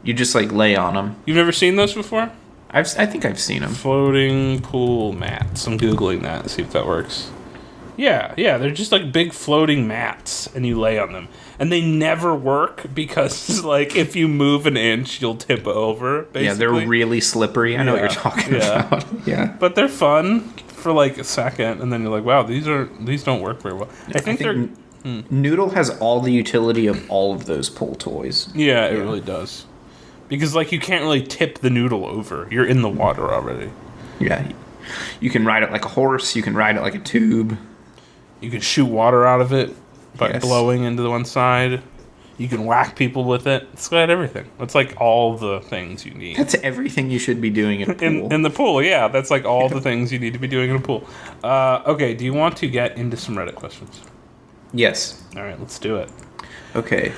You just, like, lay on them. You've never seen those before? I think I've seen them. Floating pool mats. I'm Googling that to see if that works. Yeah, they're just like big floating mats, and you lay on them. And they never work because, like, if you move an inch, you'll tip over, basically. Yeah, they're really slippery. I know what you're talking about. Yeah. But they're fun for, like, a second, and then you're like, wow, these don't work very well. I think they're... Noodle has all the utility of all of those pool toys. Yeah, it really does. Because, like, you can't really tip the noodle over. You're in the water already. Yeah. You can ride it like a horse. You can ride it like a tube. You can shoot water out of it by blowing into the one side. You can whack people with it. It's got everything. It's like all the things you need. That's everything you should be doing in a pool. In the pool, yeah. That's like all the things you need to be doing in a pool. Okay, do you want to get into some Reddit questions? Yes. All right, let's do it. Okay.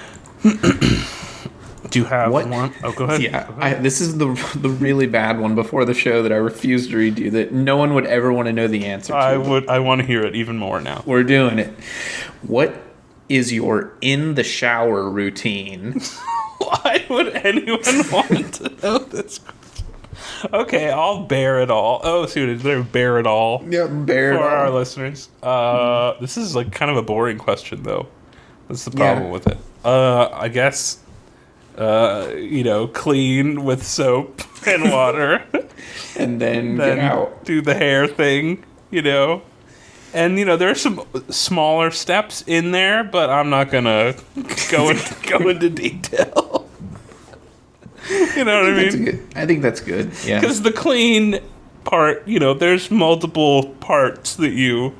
Do you have one? Oh, go ahead. Yeah, this is the really bad one before the show that I refuse to read you, that no one would ever want to know the answer to. I want to hear it even more now. We're doing it. What is your in the shower routine? Why would anyone want to know this? Okay, I'll bear it all. Oh, see what it is there? Bear it all. Yeah, bear it all. For our listeners. This is like kind of a boring question, though. That's the problem with it. I guess... clean with soap and water. And then get out. Do the hair thing, And, there are some smaller steps in there, but I'm not going to go into detail. You know what I mean? I think that's good, yeah. Because the clean part, there's multiple parts that you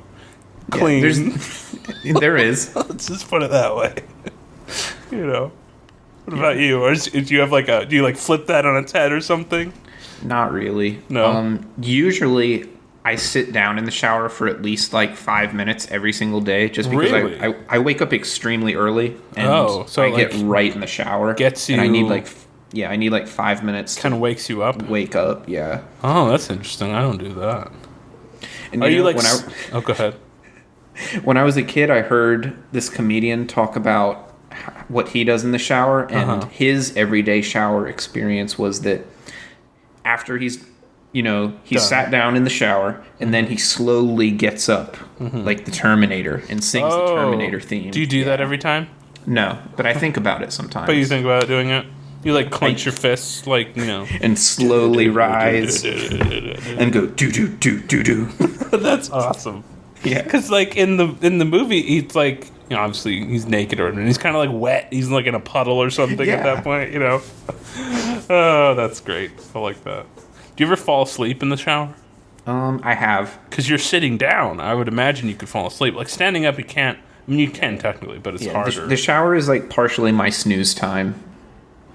clean. Yeah, there is. Let's just put it that way. What about you? Or do you have do you flip that on its head or something? Not really. No. Usually I sit down in the shower for at least 5 minutes every single day, just because really? I wake up extremely early and I get right in the shower. Gets you. And I need 5 minutes. Kind of wakes you up. Wake up, yeah. Oh, that's interesting. I don't do that. And go ahead. When I was a kid, I heard this comedian talk about what he does in the shower, and his everyday shower experience was that after he's sat down in the shower, and then he slowly gets up like the Terminator and sings the Terminator theme. Do you do that every time? No, but I think about it sometimes. But you think about doing it? You like clench your fists, like, and slowly rise and go do do do do do. That's awesome. Yeah, because like in the movie, he's like, obviously he's naked and he's kind of like wet. He's like in a puddle or something at that point. Oh, that's great. I like that. Do you ever fall asleep in the shower? I have. Because you're sitting down. I would imagine you could fall asleep. Like standing up, you can't. I mean, you can technically, but it's harder. The shower is like partially my snooze time.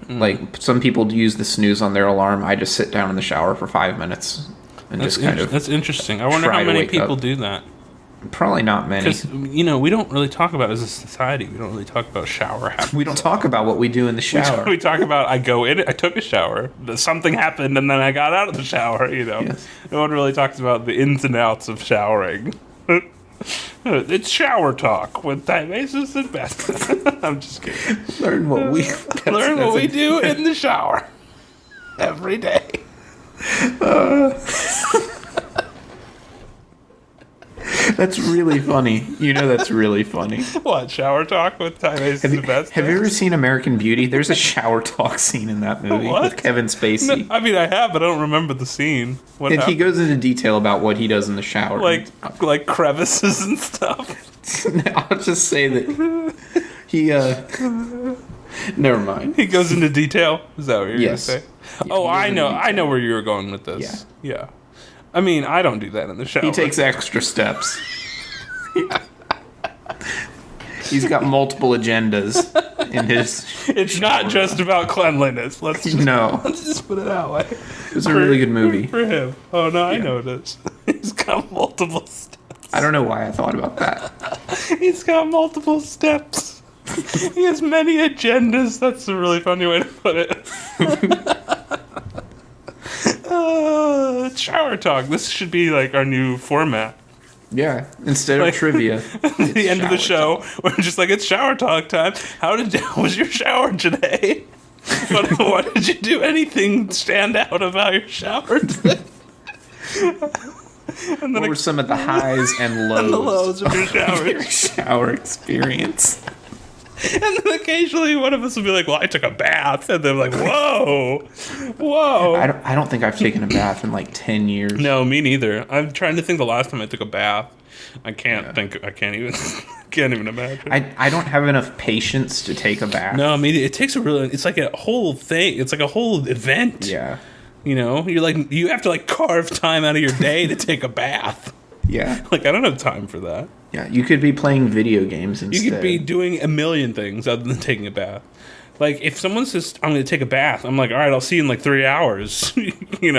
Like some people use the snooze on their alarm. I just sit down in the shower for 5 minutes and that's interesting. I wonder how many people do that. Probably not many. Because we don't really talk about as a society. We don't really talk about shower habits. We don't talk about what we do in the shower. We talk about I took a shower. Something happened, and then I got out of the shower. Yes. No one really talks about the ins and outs of showering. It's shower talk with TIMEBAT and Beth. I'm just kidding. Learn what we do in the shower every day. That's really funny. That's really funny. What, shower talk with TIMEBAT and Beth? Have you ever seen American Beauty? There's a shower talk scene in that movie with Kevin Spacey. No, I mean, I have, but I don't remember the scene. And he goes into detail about what he does in the shower. Like crevices and stuff. I'll just say that he, never mind. He goes into detail? Is that what you're going to say? Yeah, I know where you were going with this. Yeah. I mean, I don't do that in the shower. He takes extra steps. He's got multiple agendas in his... It's not just about cleanliness. Let's just put it that way. It was a really good movie. For him. Oh, no, I know it is. He's got multiple steps. I don't know why I thought about that. He's got multiple steps. He has many agendas. That's a really funny way to put it. Shower talk. This should be like our new format. Yeah, instead of trivia. At the end of the show, we're just like, it's shower talk time. How was your shower today? What did you do? Anything stand out about your shower today? And then what were some of the highs and lows, of your shower? Your shower experience? And then occasionally one of us will be like, well, I took a bath. And they're like, whoa. I don't think I've taken a bath in like 10 years. No, me neither. I'm trying to think the last time I took a bath. I can't even imagine. I don't have enough patience to take a bath. No, I mean, it takes it's like a whole thing. It's like a whole event. Yeah. You're like, you have to like carve time out of your day to take a bath. Yeah. Like, I don't have time for that. Yeah, you could be playing video games instead. You could be doing a million things other than taking a bath. Like, if someone says, I'm going to take a bath, I'm like, all right, I'll see you in like 3 hours, because you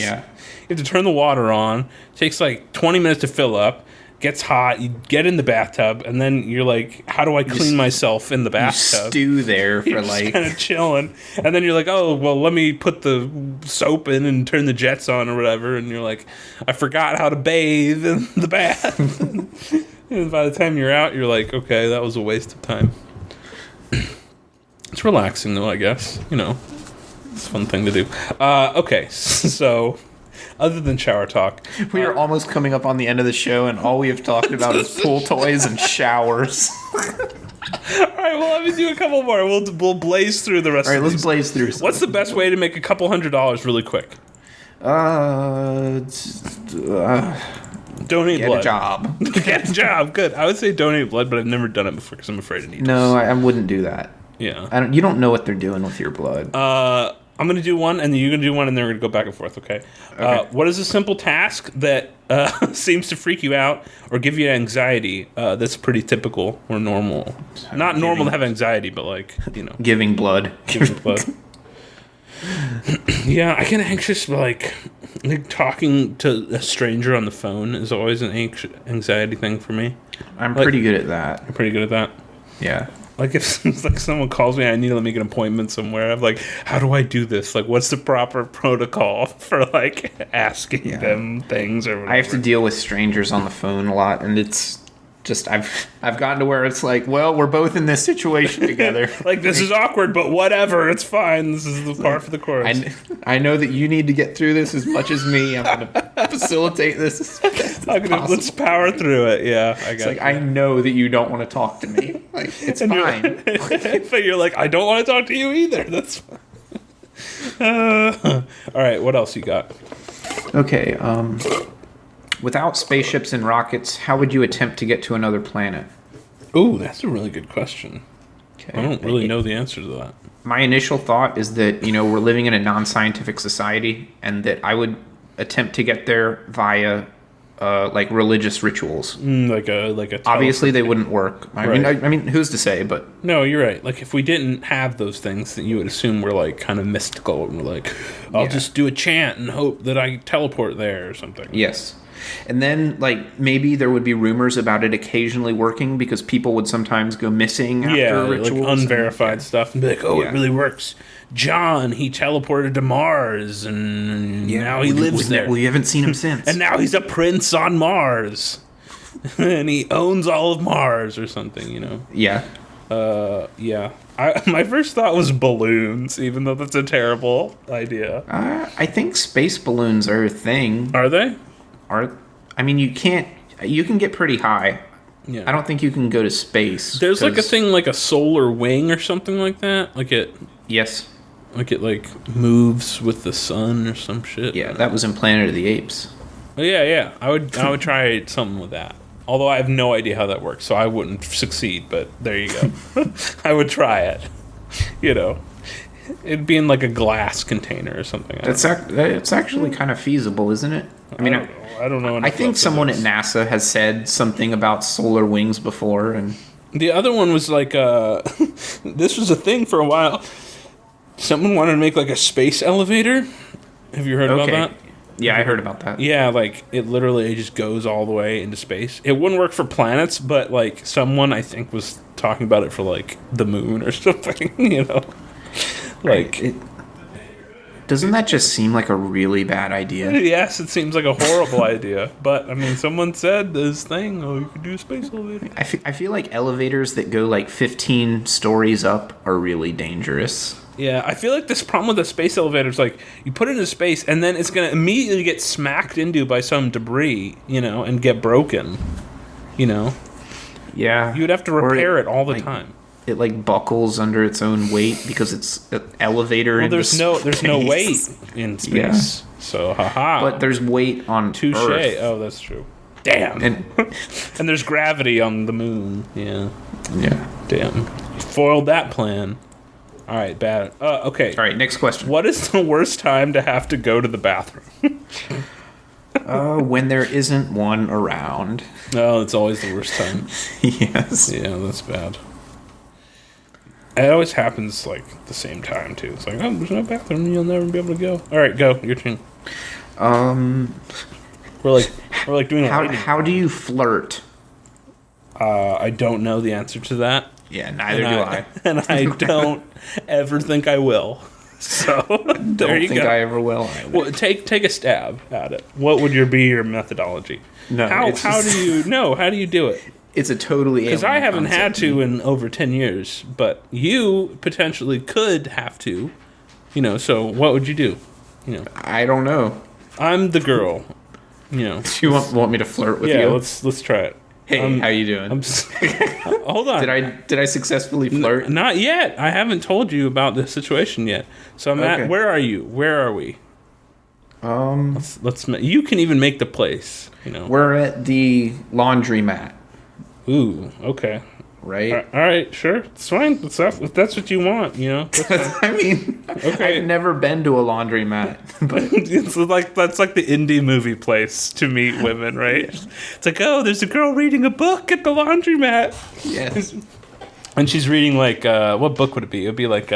have to turn the water on. It takes like 20 minutes to fill up. Gets hot. You get in the bathtub, and then you're like, how do I clean myself in the bathtub? You stew there for you're like... kind of chilling. And then you're like, oh, well, let me put the soap in and turn the jets on or whatever. And you're like, I forgot how to bathe in the bath. And by the time you're out, you're like, okay, that was a waste of time. It's relaxing, though, I guess. It's a fun thing to do. Okay, so... Other than shower talk. We are almost coming up on the end of the show, and all we have talked about is pool toys and showers. All right, well, let me do a couple more. We'll blaze through the rest of these. All right, let's blaze through some. What's the best way to make a couple $100 really quick? Donate blood. Get a job. Get a job, good. I would say donate blood, but I've never done it before because I'm afraid of needles. No, I wouldn't do that. Yeah. You don't know what they're doing with your blood. I'm going to do one, and then you're going to do one, and then we're going to go back and forth, okay? What is a simple task that seems to freak you out or give you anxiety that's pretty typical or normal? Not normal to have anxiety, but Giving blood. Giving blood. Yeah, I get anxious, but like talking to a stranger on the phone is always an anxiety thing for me. I'm pretty good at that. You're pretty good at that? Yeah. Like if someone calls me and I need to make an appointment somewhere, I'm like, how do I do this? Like, what's the proper protocol for like asking them things or whatever? I have to deal with strangers on the phone a lot, and it's I've gotten to where it's like, well, we're both in this situation together. Like, this is awkward, but whatever, it's fine. This is the par for the course. I know that you need to get through this as much as me. I'm going to facilitate this as best as possible. Let's power through it. Yeah, I got It's like, I know that you don't want to talk to me. Like, it's fine. But you're like, I don't want to talk to you either. That's fine. All right, what else you got? Okay, without spaceships and rockets, how would you attempt to get to another planet? Ooh, that's a really good question. Okay. I don't really know the answer to that. My initial thought is that, we're living in a non-scientific society, and that I would attempt to get there via like religious rituals. Like a Obviously they wouldn't work. I Right. mean, who's to say? But No, you're right. Like, if we didn't have those things, then you would assume we're, like, kind of mystical. And we're like, I'll just do a chant and hope that I teleport there or something. yes. And then, like, maybe there would be rumors about it occasionally working because people would sometimes go missing after rituals. Like unverified stuff. And be like, oh, Yeah. it really works. John, he teleported to Mars, and now he lives there. Well, you haven't seen him since. And now he's a prince on Mars. And he owns all of Mars or something, Yeah. Yeah. My first thought was balloons, even though that's a terrible idea. I think space balloons are a thing. Are they? I mean, you can get pretty high. Yeah. I don't think you can go to space. There's like a 'cause- thing like a solar wing or something like that. Yes. It moves with the sun or some shit. Yeah, that was in Planet of the Apes. Oh, yeah. I would try something with that. Although I have no idea how that works, so I wouldn't succeed, but there you go. I would try it. It'd be in like a glass container or something. It's actually kind of feasible, isn't it? I mean, I don't know. I think someone at NASA has said something about solar wings before, and the other one was like, this was a thing for a while. Someone wanted to make like a space elevator. Have you heard about that? Yeah, I heard about that. Yeah, like it literally just goes all the way into space. It wouldn't work for planets, but like someone I think was talking about it for like the moon or something, Like, doesn't that just seem like a really bad idea? Yes, it seems like a horrible idea, but I mean, someone said this thing. Oh, you could do a space elevator. I feel like elevators that go like 15 stories up are really dangerous. Yeah, I feel like this problem with the space elevator is like you put it into space and then it's gonna immediately get smacked into by some debris, and get broken. Yeah, You would have to repair it all the time. It like buckles under its own weight because it's an elevator. Well, there's no weight in space, Yeah. So haha. But there's weight on touche. Earth. Oh, that's true. Damn. And And there's gravity on the moon. Yeah. Damn. You foiled that plan. All right, bad. Okay. All right, next question. What is the worst time to have to go to the bathroom? When there isn't one around. No, it's always the worst time. Yes. Yeah, that's bad. It always happens like the same time too. It's like, oh, there's no bathroom. You'll never be able to go. All right, go. Your turn. We're like doing a lightning. How do you flirt? I don't know the answer to that. Yeah, neither do I. And I don't ever think I will. So there Don't you think go. I ever will either. Well, take a stab at it. What would be your methodology? No, How it's how just- do you know? How do you do it? It's a totally Because I alien haven't had concept to me. in over 10 years, but you potentially could have to. So what would you do? I don't know. I'm the girl. Do you want me to flirt with Yeah, you? let's try it. Hey, how you doing? Hold on. Did I successfully flirt? Not yet. I haven't told you about this situation yet. So I'm Okay. at. Where are you? Where are we? Let's. You can even make the place. We're at the laundromat, Ooh. Okay. right? All right. Sure. It's fine. If that's what you want. I mean, Okay. I've never been to a laundromat, but It's like that's like the indie movie place to meet women, right? It's like, oh, there's a girl reading a book at the laundromat, yes. and she's reading like what book would it be? It'd be like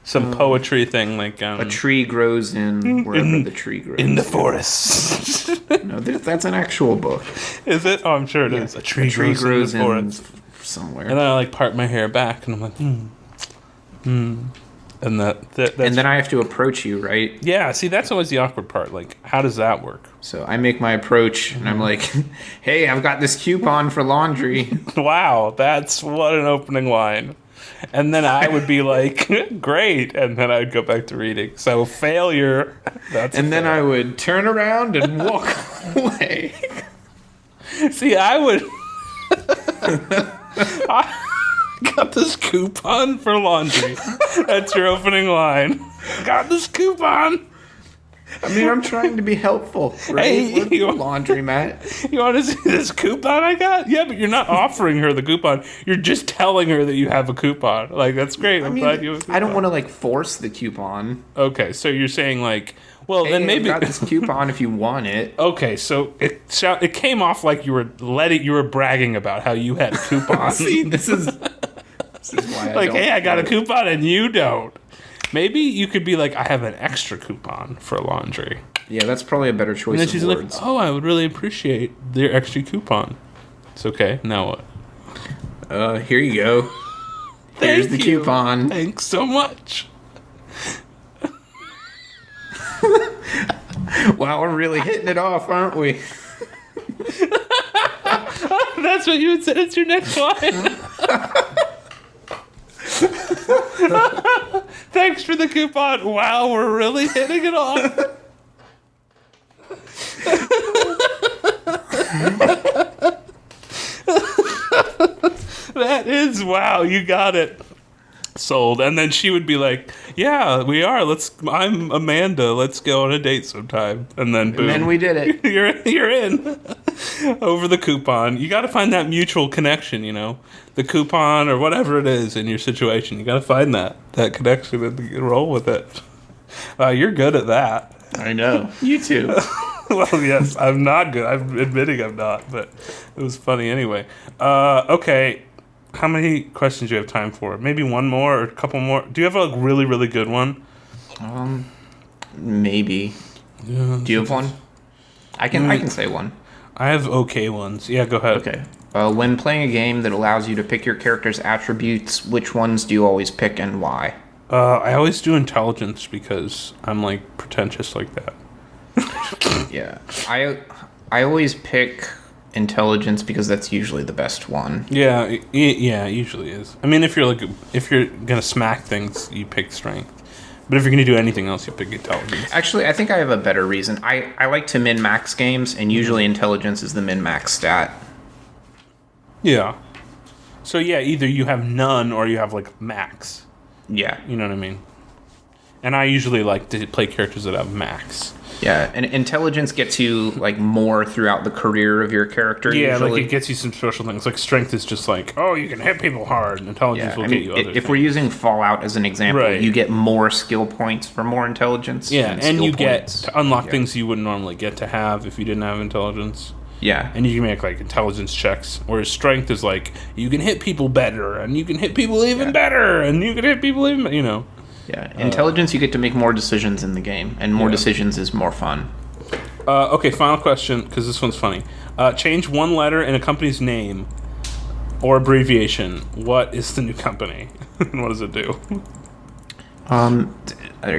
some poetry thing, like A tree grows in wherever the tree grows. in the forest. No, that's an actual book. Is it? Oh, I'm sure it is. A tree grows in the forest. somewhere. And then I like part my hair back, and I'm like, And that's, And then I have to approach you, right? yeah, see, that's always the awkward part. Like, how does that work? So I make my approach, and I'm like, "Hey, I've got this coupon for laundry." Wow, that's what an opening line. And then I would be like, great. And then I'd go back to reading. So failure. And then I would turn around and walk away. See, I would. I got this coupon for laundry. That's your opening line. Got this coupon. I mean, I'm trying to be helpful, right? Hey, We're the laundromat. You want to see this coupon I got? Yeah, but you're not offering her the coupon. You're just telling her that you have a coupon. Like, that's great. I'm glad you have a coupon. I don't want to like force the coupon. Okay, so you're saying like, well, Hey, then maybe I've got this coupon if you want it. Okay, so it came off like you were bragging about how you had a coupon. See, this is why like, hey, I got a coupon and you don't. Maybe you could be like, I have an extra coupon for laundry. Yeah, that's probably a better choice And then of she's words. like, oh, I would really appreciate their extra coupon. It's okay. Now what? Here you go. Here's the coupon. Thanks so much. Wow, we're really hitting it off, aren't we? That's what you would say. It's your next line. Thanks for the coupon. Wow, we're really hitting it off. That is, wow, you got it. Sold. And then she would be like, yeah, we are. I'm Amanda. Let's go on a date sometime. And then boom. And then we did it. You're in. Over the coupon. You got to find that mutual connection, you know. The coupon or whatever it is in your situation. You got to find that connection and roll with it. You're good at that. I know. You too. Well, yes, I'm not good. I'm admitting I'm not, but it was funny anyway. Okay. How many questions do you have time for? Maybe one more or a couple more? Do you have a really, really good one? Maybe. Yeah, Do you have one? I can say one. I have okay ones. Yeah, go ahead. Okay. When playing a game that allows you to pick your character's attributes, which ones do you always pick and why? I always do intelligence because I'm like pretentious like that. Yeah. I always pick intelligence because that's usually the best one. Yeah, it usually is. I mean, if you're gonna smack things, you pick strength. But if you're gonna do anything else, you pick intelligence. Actually, I think I have a better reason. I like to min-max games, and usually intelligence is the min-max stat. Yeah. So yeah, either you have none or you have like max. Yeah. You know what I mean? And I usually like to play characters that have max. Yeah, and intelligence gets you like more throughout the career of your character. Yeah, usually. like it gets you some special things. Like strength is just like, oh, you can hit people hard, and intelligence will get you other if things. we're using Fallout as an example, Right. you get more skill points for more intelligence. Yeah, and skill you get points. to unlock things you wouldn't normally get to have if you didn't have intelligence. Yeah, And you can make like intelligence checks, whereas strength is like you can hit people better, and you can hit people even better, and you can hit people even, you know. yeah. Intelligence, you get to make more decisions in the game, and more Yeah. decisions is more fun. Okay, final question, because this one's funny. Change one letter in a company's name or abbreviation. What is the new company? And what does it do?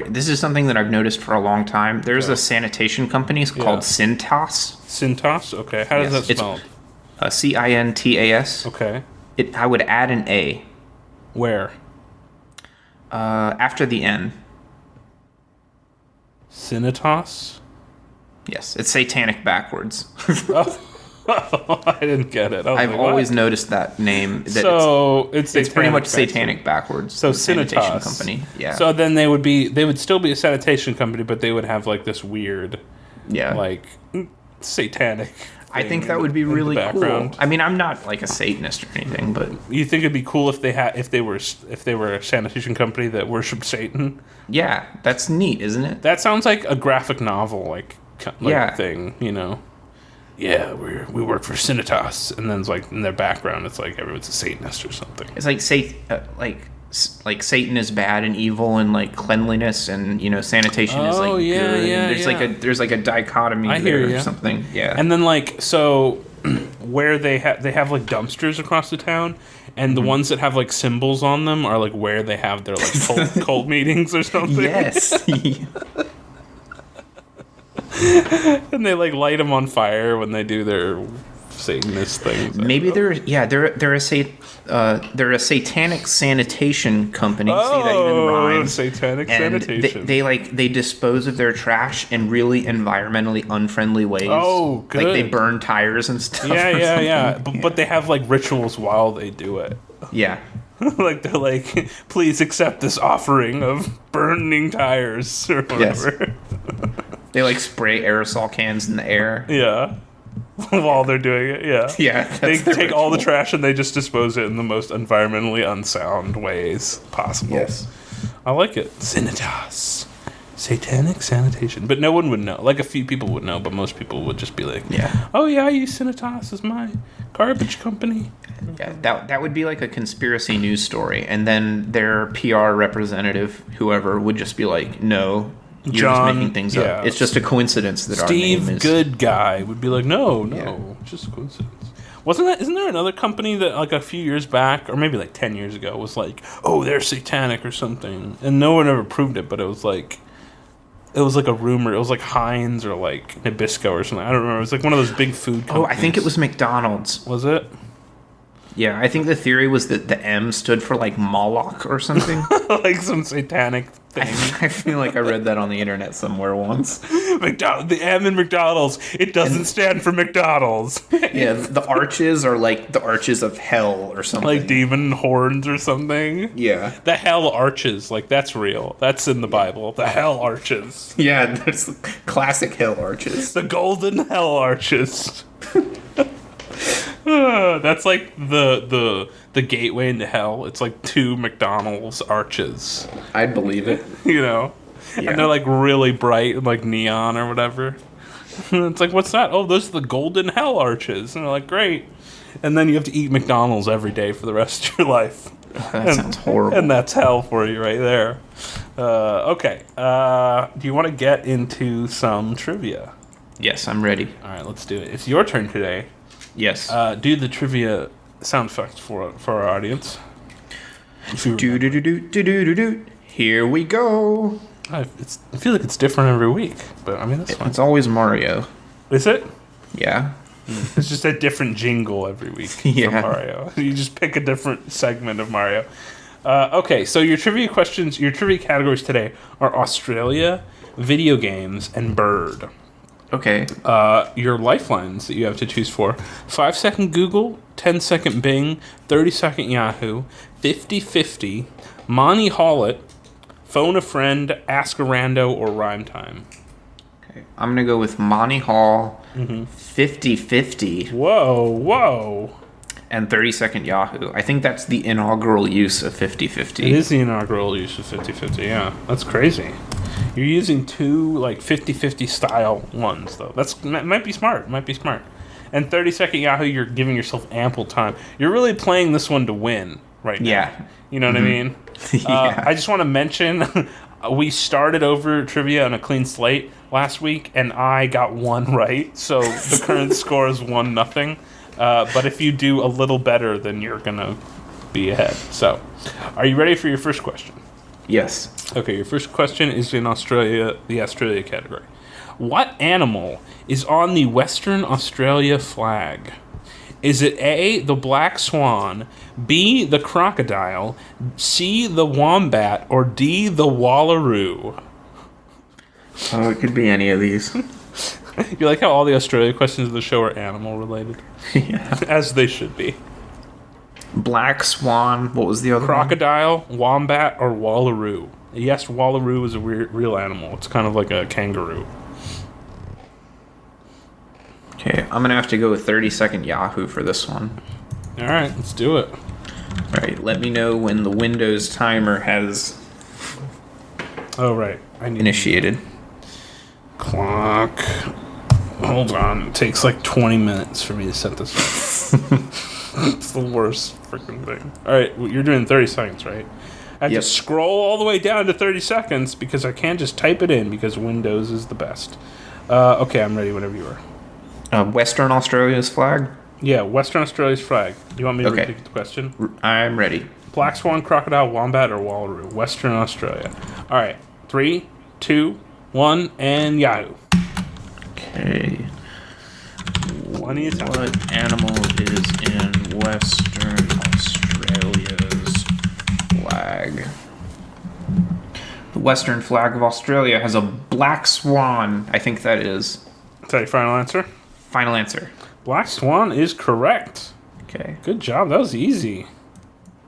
This is something that I've noticed for a long time. There's a sanitation company called Cintas. Cintas? Okay. How does that It's spell? Cintas. Okay. I would add an A Where? after the N. Cinetas? Yes, it's satanic backwards. Oh, I didn't get it. I've always noticed that name. That So it's it's pretty much satanic satanic backwards. So the sanitation Cinetas. company. Yeah. So then they would still be a sanitation company, but they would have like this weird, yeah. like satanic. I thing think that in would be the really cool. background. I mean, I'm not like a Satanist or anything, but You think it'd be cool if they were a sanitation company that worshipped Satan? yeah, that's neat, isn't it? That sounds like a graphic novel, Yeah. thing, you know. Yeah, we work for Cinetas, and then it's like in their background, it's like everyone's a Satanist or something. It's like like Satan is bad and evil, and like cleanliness and sanitation is like Oh, yeah, good. yeah, and there's like a dichotomy I there hear or ya. something. Yeah. And then so where they have like dumpsters across the town, and the ones that have like symbols on them are like where they have their like cult meetings or something. Yes. And they like light them on fire when they do their Satanist things. Maybe they're a satanic sanitation company. See, that even rhymes. Satanic And sanitation. they dispose of their trash in really environmentally unfriendly ways. Oh, good. Like they burn tires and stuff. Yeah. But they have like rituals while they do it. Yeah. Like they're like, please accept this offering of burning tires or whatever. Yes. They like spray aerosol cans in the air. Yeah. While they're doing it, yeah. Yeah. They take all the trash and they just dispose it in the most environmentally unsound ways possible. Yes. I like it. Sanitas. Satanic sanitation. But no one would know. Like a few people would know, but most people would just be like, Yeah. oh yeah, I use Sanitas as my garbage company. Yeah, that would be like a conspiracy news story, and then their PR representative, whoever, would just be like, "No, you're John, just making things up. It's just a coincidence that our Steve name is." Good Guy would be like, no, Yeah. just a coincidence. Isn't there another company that like a few years back, or maybe like 10 years ago, was like, oh, they're satanic or something, and no one ever proved it, but it was like a rumor. It was like Heinz or like Nabisco or something. I don't remember. It was like one of those big food companies. Oh, I think it was McDonald's. Was it? Yeah, I think the theory was that the M stood for like Moloch or something. Like some satanic thing. I feel like I read that on the internet somewhere once. The M in McDonald's, it doesn't stand for McDonald's. Yeah, the arches are like the arches of hell or something. Like demon horns or something. Yeah. The hell arches, like that's real. That's in the Bible. The hell arches. Yeah, there's classic hell arches. The golden hell arches. That's like the gateway into hell. It's like 2 McDonald's arches. I'd believe it. You know? Yeah. And they're like really bright and like neon or whatever. It's like, what's that? Oh, those are the golden hell arches. And they're like, great. And then you have to eat McDonald's every day for the rest of your life. That sounds horrible. And that's hell for you right there. Okay. Do you want to get into some trivia? Yes, I'm ready. All right, let's do it. It's your turn today. Yes. Do the trivia sound effects for our audience. Do. Here we go. I feel like it's different every week, but I mean that's fine. It's always Mario. Is it? Yeah. It's just a different jingle every week Yeah. for Mario. You just pick a different segment of Mario. Okay, so your trivia categories today are Australia, video games, and bird. Okay. Your lifelines that you have to choose for: 5-second Google, 10-second Bing, 30-second Yahoo, 50-50, Monty Hallett, Phone a Friend, Ask a Rando, or Rhyme Time. Okay. I'm going to go with Monty Hall, 50-50, Whoa. and 30-second Yahoo. I think that's the inaugural use of 50-50. It is the inaugural use of 50-50, yeah. That's crazy. You're using 2, like, 50-50 style ones, though. Might be smart. And 30-second Yahoo, you're giving yourself ample time. You're really playing this one to win right now. Yeah. You know what I mean? Yeah. I just want to mention, we started over trivia on a clean slate last week, and I got 1 right. So the current score is 1-0. But if you do a little better, then you're going to be ahead. So, are you ready for your first question? Yes. Okay, your first question is in Australia, the Australia category. What animal is on the Western Australia flag? Is it A, the black swan, B, the crocodile, C, the wombat, or D, the wallaroo? Oh, it could be any of these. You like how all the Australia questions of the show are animal related? Yeah. As they should be. Black swan. What was the other one? Crocodile, wombat, or wallaroo? Yes, wallaroo is a real animal. It's kind of like a kangaroo. Okay, I'm going to have to go with 30-second Yahoo for this one. All right, let's do it. All right, let me know when the Windows timer has Oh, right. I need initiated. Clock. Hold on. It takes like 20 minutes for me to set this up. It's the worst freaking thing. All right, well, you're doing 30 seconds, right? I have to scroll all the way down to 30 seconds because I can't just type it in because Windows is the best. Okay, I'm ready whenever you are. Western Australia's flag? Yeah, Western Australia's flag. Do you want me to Okay. repeat the question? I'm ready. Black swan, crocodile, wombat, or walrus? Western Australia. All right. 3, 2, 1, and Yahoo. Okay. Plenty of time. What animal is in Western Australia's flag? The Western flag of Australia has a black swan. I think that is. Is that your final answer? Final answer. Black swan is correct. Okay. Good job. That was easy.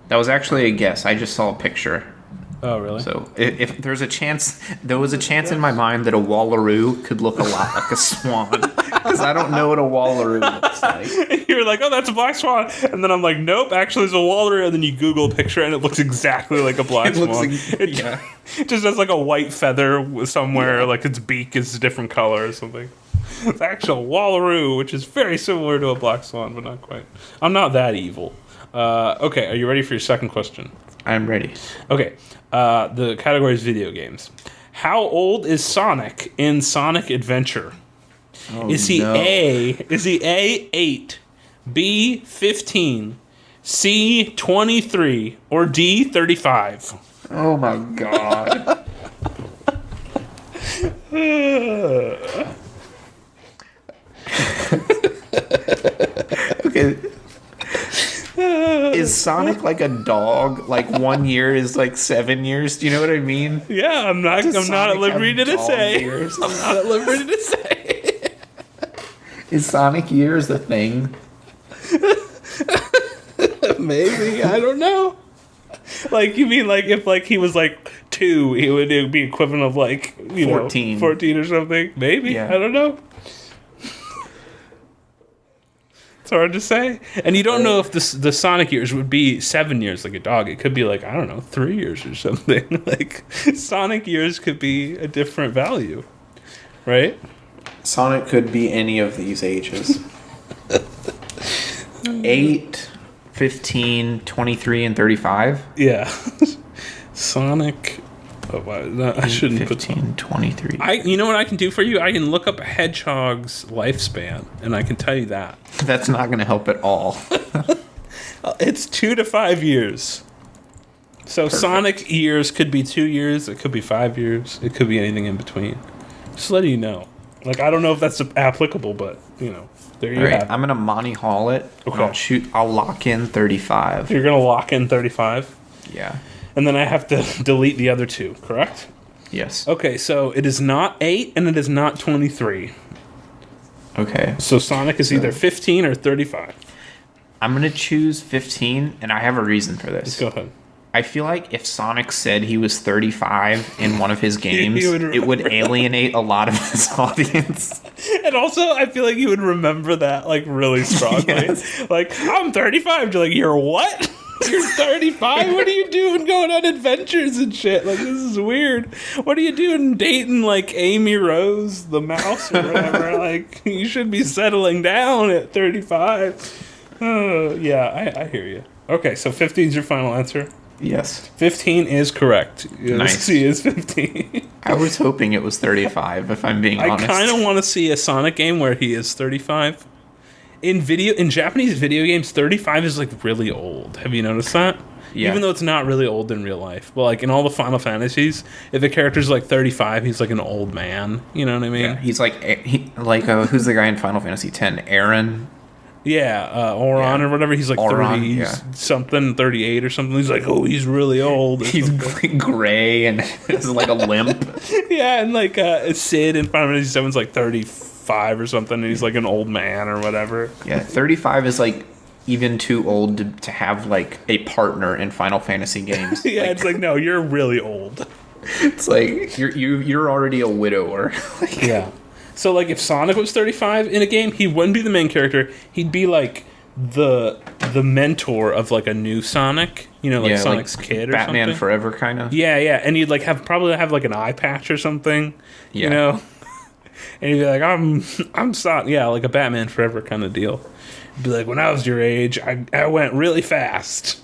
That was actually a guess. I just saw a picture. Oh, really? So if there's a chance, there was a chance in my mind that a wallaroo could look a lot like a swan. Because I don't know what a wallaroo looks like. You're like, oh, that's a black swan. And then I'm like, nope, actually it's a walrus. And then you Google a picture and it looks exactly like a black swan. It just has like a white feather somewhere, like its beak is a different color or something. It's actual wallaroo, which is very similar to a black swan, but not quite. I'm not that evil. Okay, are you ready for your second question? I'm ready. Okay, the category is video games. How old is Sonic in Sonic Adventure? Oh, Is he no. A 8, B 15, C 23, or D 35? Oh my god. Okay. Is Sonic like a dog? Like 1 year is like 7 years? Do you know what I mean? Yeah, I'm not at Sonic liberty have to dog say. years? I'm not at liberty to say. Is Sonic years the thing? Maybe, I don't know. Like, you mean like if like he was like 2, it would be equivalent of like 14. 14 or something? Maybe, Yeah. I don't know. It's hard to say. And you don't know if the Sonic years would be 7 years like a dog. It could be like, I don't know, 3 years or something. Like, Sonic years could be a different value, right? Sonic could be any of these ages. 8, 15, 23, and 35? Yeah. Sonic. Oh, wow. No, I shouldn't 15, 23. You know what I can do for you? I can look up a hedgehog's lifespan, and I can tell you that. That's not going to help at all. It's 2 to 5 years. So Perfect. Sonic years could be 2 years, it could be 5 years, it could be anything in between. Just letting you know. Like, I don't know if that's applicable, but, there you All right, have it. I'm going to Monty Hall it. Okay. And I'll lock in 35. You're going to lock in 35, Yeah. and then I have to delete the other 2, correct? Yes. Okay, so it is not 8, and it is not 23. Okay. So Sonic is either 15 or 35. I'm going to choose 15, and I have a reason for this. Go ahead. I feel like if Sonic said he was 35 in one of his games, would it would alienate a lot of his audience. And also, I feel like you would remember that, like, really strongly. Yes. Like, I'm 35. You're like, you're what? You're 35? What are you doing going on adventures and shit? Like, this is weird. What are you doing dating, like, Amy Rose, the mouse or whatever? Like, you should be settling down at 35. Yeah, I hear you. Okay, so 15 is your final answer? Yes. 15 is correct. Nice. C is 15. I was hoping it was 35, if I'm being I honest. kind of want to see a Sonic game where he is 35. In Japanese video games, 35 is like really old. Have you noticed that? Yeah. Even though it's not really old in real life. But like in all the Final Fantasies, if a character's like 35, he's like an old man. You know what I mean? Yeah, he's like, who's the guy in Final Fantasy X? Aaron? Yeah, Oron or whatever. He's like Oron, 30 something, 38 or something. He's like, oh, he's really old. or He's something. like gray and has like a limp. Yeah, and like Sid in Final Fantasy 7's like 35 or something, and he's like an old man or whatever. Yeah, 35 is like even too old to have like a partner in Final Fantasy games. Yeah, Like, it's like, no, you're really old. it's like you're already a widower. Yeah. So like if Sonic was 35 in a game, he wouldn't be the main character. He'd be like the mentor of like a new Sonic, like Sonic's kid or Batman something. Forever kind of. Yeah, and he'd like probably have like an eye patch or something. Yeah. And he'd be like, I'm Sonic. Yeah, like a Batman Forever kind of deal. He'd be like, when I was your age, I went really fast.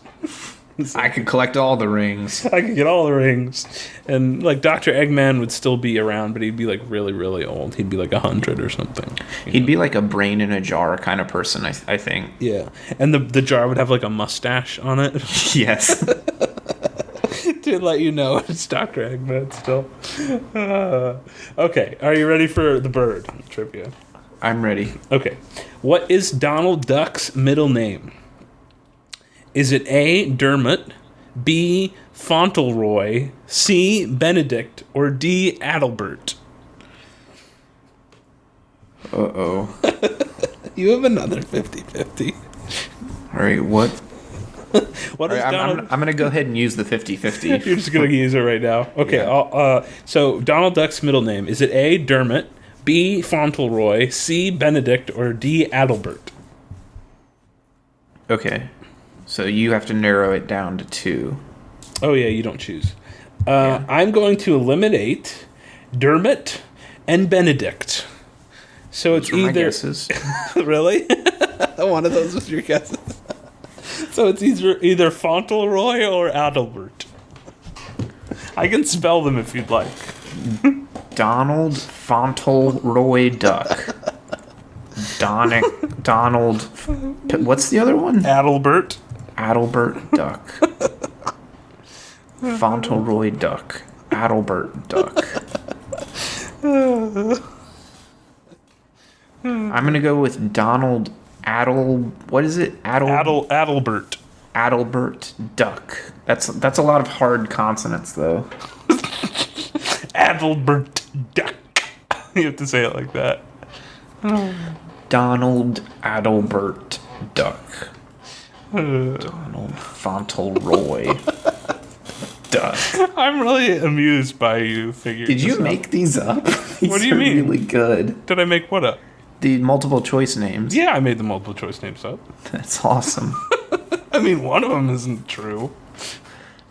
I could collect all the rings. I could get all the rings. And, like, Dr. Eggman would still be around, but he'd be, like, really, really old. He'd be, like, 100 or something. He'd be, like, a brain in a jar kind of person, I think. Yeah. And the jar would have, like, a mustache on it. Yes. To let you know it's Dr. Eggman still. Okay. Are you ready for the bird trivia? I'm ready. Okay. What is Donald Duck's middle name? Is it A, Dermot, B, Fauntleroy, C, Benedict, or D, Adalbert? Uh-oh. You have another 50-50. All right, what? What is Donald... I'm going to go ahead and use the 50-50. You're just going to use it right now? Okay, Yeah. So Donald Duck's middle name. Is it A, Dermot, B, Fauntleroy, C, Benedict, or D, Adalbert? Okay. So you have to narrow it down to 2. Oh, yeah, you don't choose. I'm going to eliminate Dermot and Benedict. So it's Those are my either... guesses. Really? One of those was your guesses. So it's either Fauntleroy or Adalbert. I can spell them if you'd like. Donald Fauntleroy Duck. Donald... What's the other one? Adalbert. Adalbert Duck. Fauntleroy Duck. Adalbert Duck. I'm going to go with Donald what is it? Adalbert. Adalbert Duck. That's a lot of hard consonants, though. Adalbert Duck. You have to say it like that. Donald Adalbert Duck. Donald Fauntleroy Duck. I'm really amused by you figuring Did you this out. make these up? What do you mean? Really good. Did I make what up? The multiple choice names. Yeah, I made the multiple choice names up. That's awesome. I mean, one of them isn't true.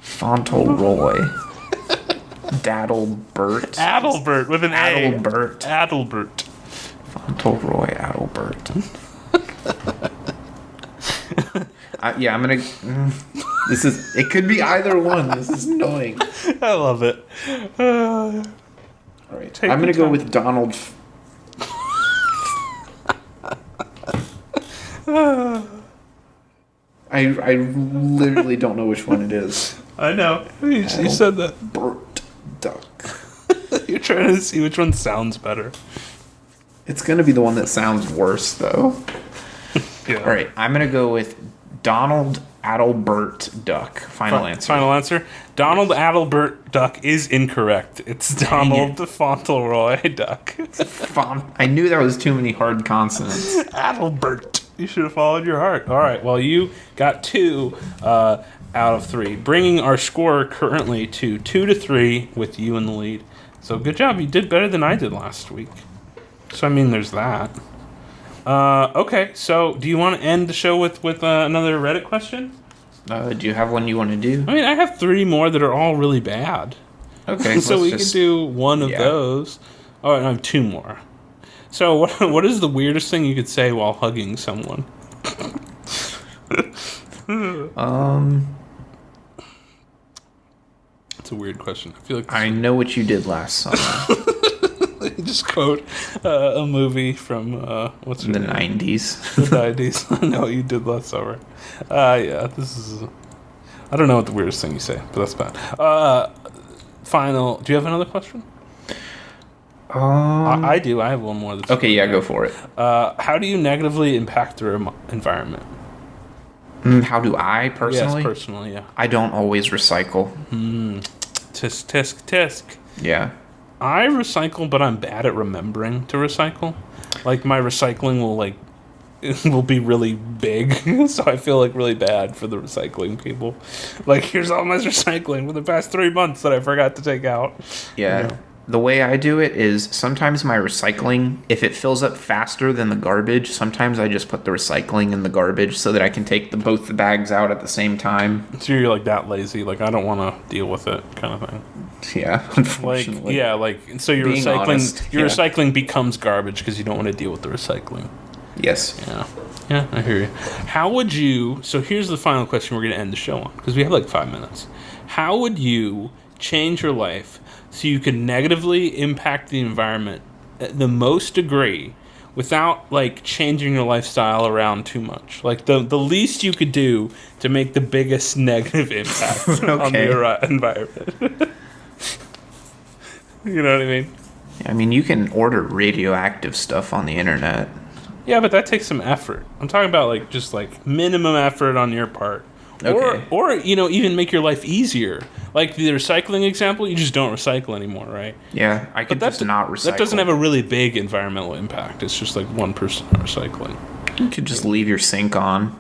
Fauntleroy. Daddlebert. Adalbert with an Adalbert. A. Adalbert. Fauntleroy Adalbert. I'm gonna. It could be either one. This is annoying. I love it. All right. I'm gonna go with Donald. I literally don't know which one it is. I know. You said that. Bert Duck. You're trying to see which one sounds better. It's gonna be the one that sounds worse, though. Yeah. All right. I'm gonna go with Donald Adalbert Duck. Final answer. Final answer. Donald Adalbert Duck is incorrect. It's Donald Fauntleroy Duck. I knew there was too many hard consonants. Adalbert. You should have followed your heart. All right. Well, you got 2 out of 3, bringing our score currently to 2-3 with you in the lead. So good job. You did better than I did last week. So I mean, there's that. Okay. So do you want to end the show with another Reddit question? Do you have one you want to do? I mean, I have 3 more that are all really bad. Okay. So we could do one of those. Oh, and I have 2 more. So what is the weirdest thing you could say while hugging someone? It's a weird question. I feel like I know what you did last summer. you just quote a movie from what's In the name? 90s. The 90s. I know what you did last summer. Yeah, this is. I don't know what the weirdest thing you say, but that's bad. Final. Do you have another question? I do. I have one more. That's Okay, yeah, go for it. how do you negatively impact the environment? How do I personally? Yes, personally, yeah. I don't always recycle. Tisk, tisk, tisk. Yeah. I recycle, but I'm bad at remembering to recycle. Like, my recycling will be really big, so I feel like really bad for the recycling people. Like, here's all my recycling for the past 3 months that I forgot to take out. Yeah. You know? The way I do it is sometimes my recycling, if it fills up faster than the garbage, sometimes I just put the recycling in the garbage so that I can take both the bags out at the same time. So you're like that lazy, like I don't want to deal with it, kind of thing. Yeah, Like unfortunately. yeah, like so your Being recycling honest, your yeah. recycling becomes garbage because you don't want to deal with the recycling. Yes. Yeah. Yeah, I hear you. How would you... So here's the final question we're going to end the show on, because we have like 5 minutes. How would you change your life so you could negatively impact the environment at the most degree without, like, changing your lifestyle around too much? Like, the least you could do to make the biggest negative impact on the environment. You know what I mean? I mean, you can order radioactive stuff on the internet. Yeah, but that takes some effort. I'm talking about, like, just, like, minimum effort on your part. Okay. Or, you know, even make your life easier. Like the recycling example, you just don't recycle anymore, right? Yeah, I could just not recycle. That doesn't have a really big environmental impact. It's just like 1% recycling. You could just leave your sink on.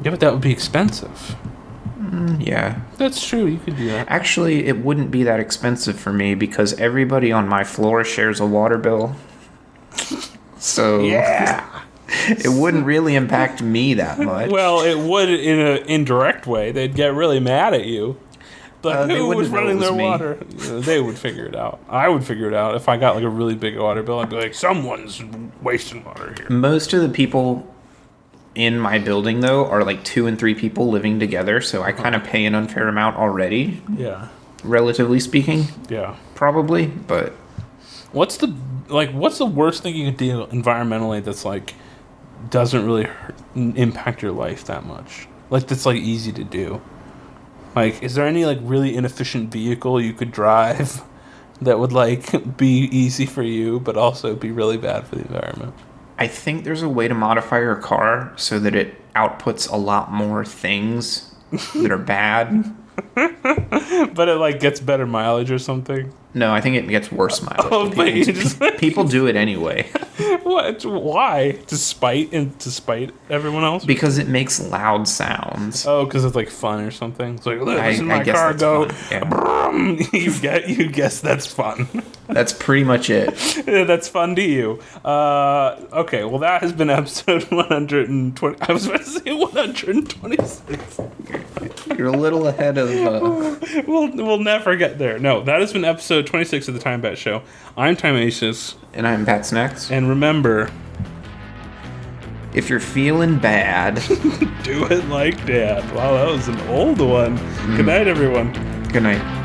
Yeah, but that would be expensive. Yeah. That's true, you could do that. Actually, it wouldn't be that expensive for me because everybody on my floor shares a water bill. So... Yeah. It wouldn't really impact me that much. Well, it would in an indirect way. They'd get really mad at you. But who was running their water? They would figure it out. I would figure it out. If I got like a really big water bill, I'd be like, someone's wasting water here. Most of the people in my building, though, are like 2 and 3 people living together, so I kind of pay an unfair amount already. Yeah. Relatively speaking. Yeah. Probably, but... What's the worst thing you could do environmentally that's like doesn't really impact your life that much? Like that's like easy to do. Like, is there any like really inefficient vehicle you could drive that would like be easy for you but also be really bad for the environment? I think there's a way to modify your car so that it outputs a lot more things that are bad. But it like gets better mileage or something? No, I think it gets worse mileage. Oh, but you just people do it anyway. What? Why? To spite everyone else? Because it makes loud sounds. Oh, because it's like fun or something. It's like listen to I my guess car that's go. fun. Yeah. You guess that's fun. That's pretty much it. Yeah, that's fun to you. Okay, well that has been episode 120. I was about to say 126. You're a little ahead of. We'll never get there. No, that has been episode 26 of the TimeBat Show. I'm Time Aces. And I'm Pat Snacks. And remember, if you're feeling bad, do it like Dad. Wow, that was an old one. Good night, everyone. Good night.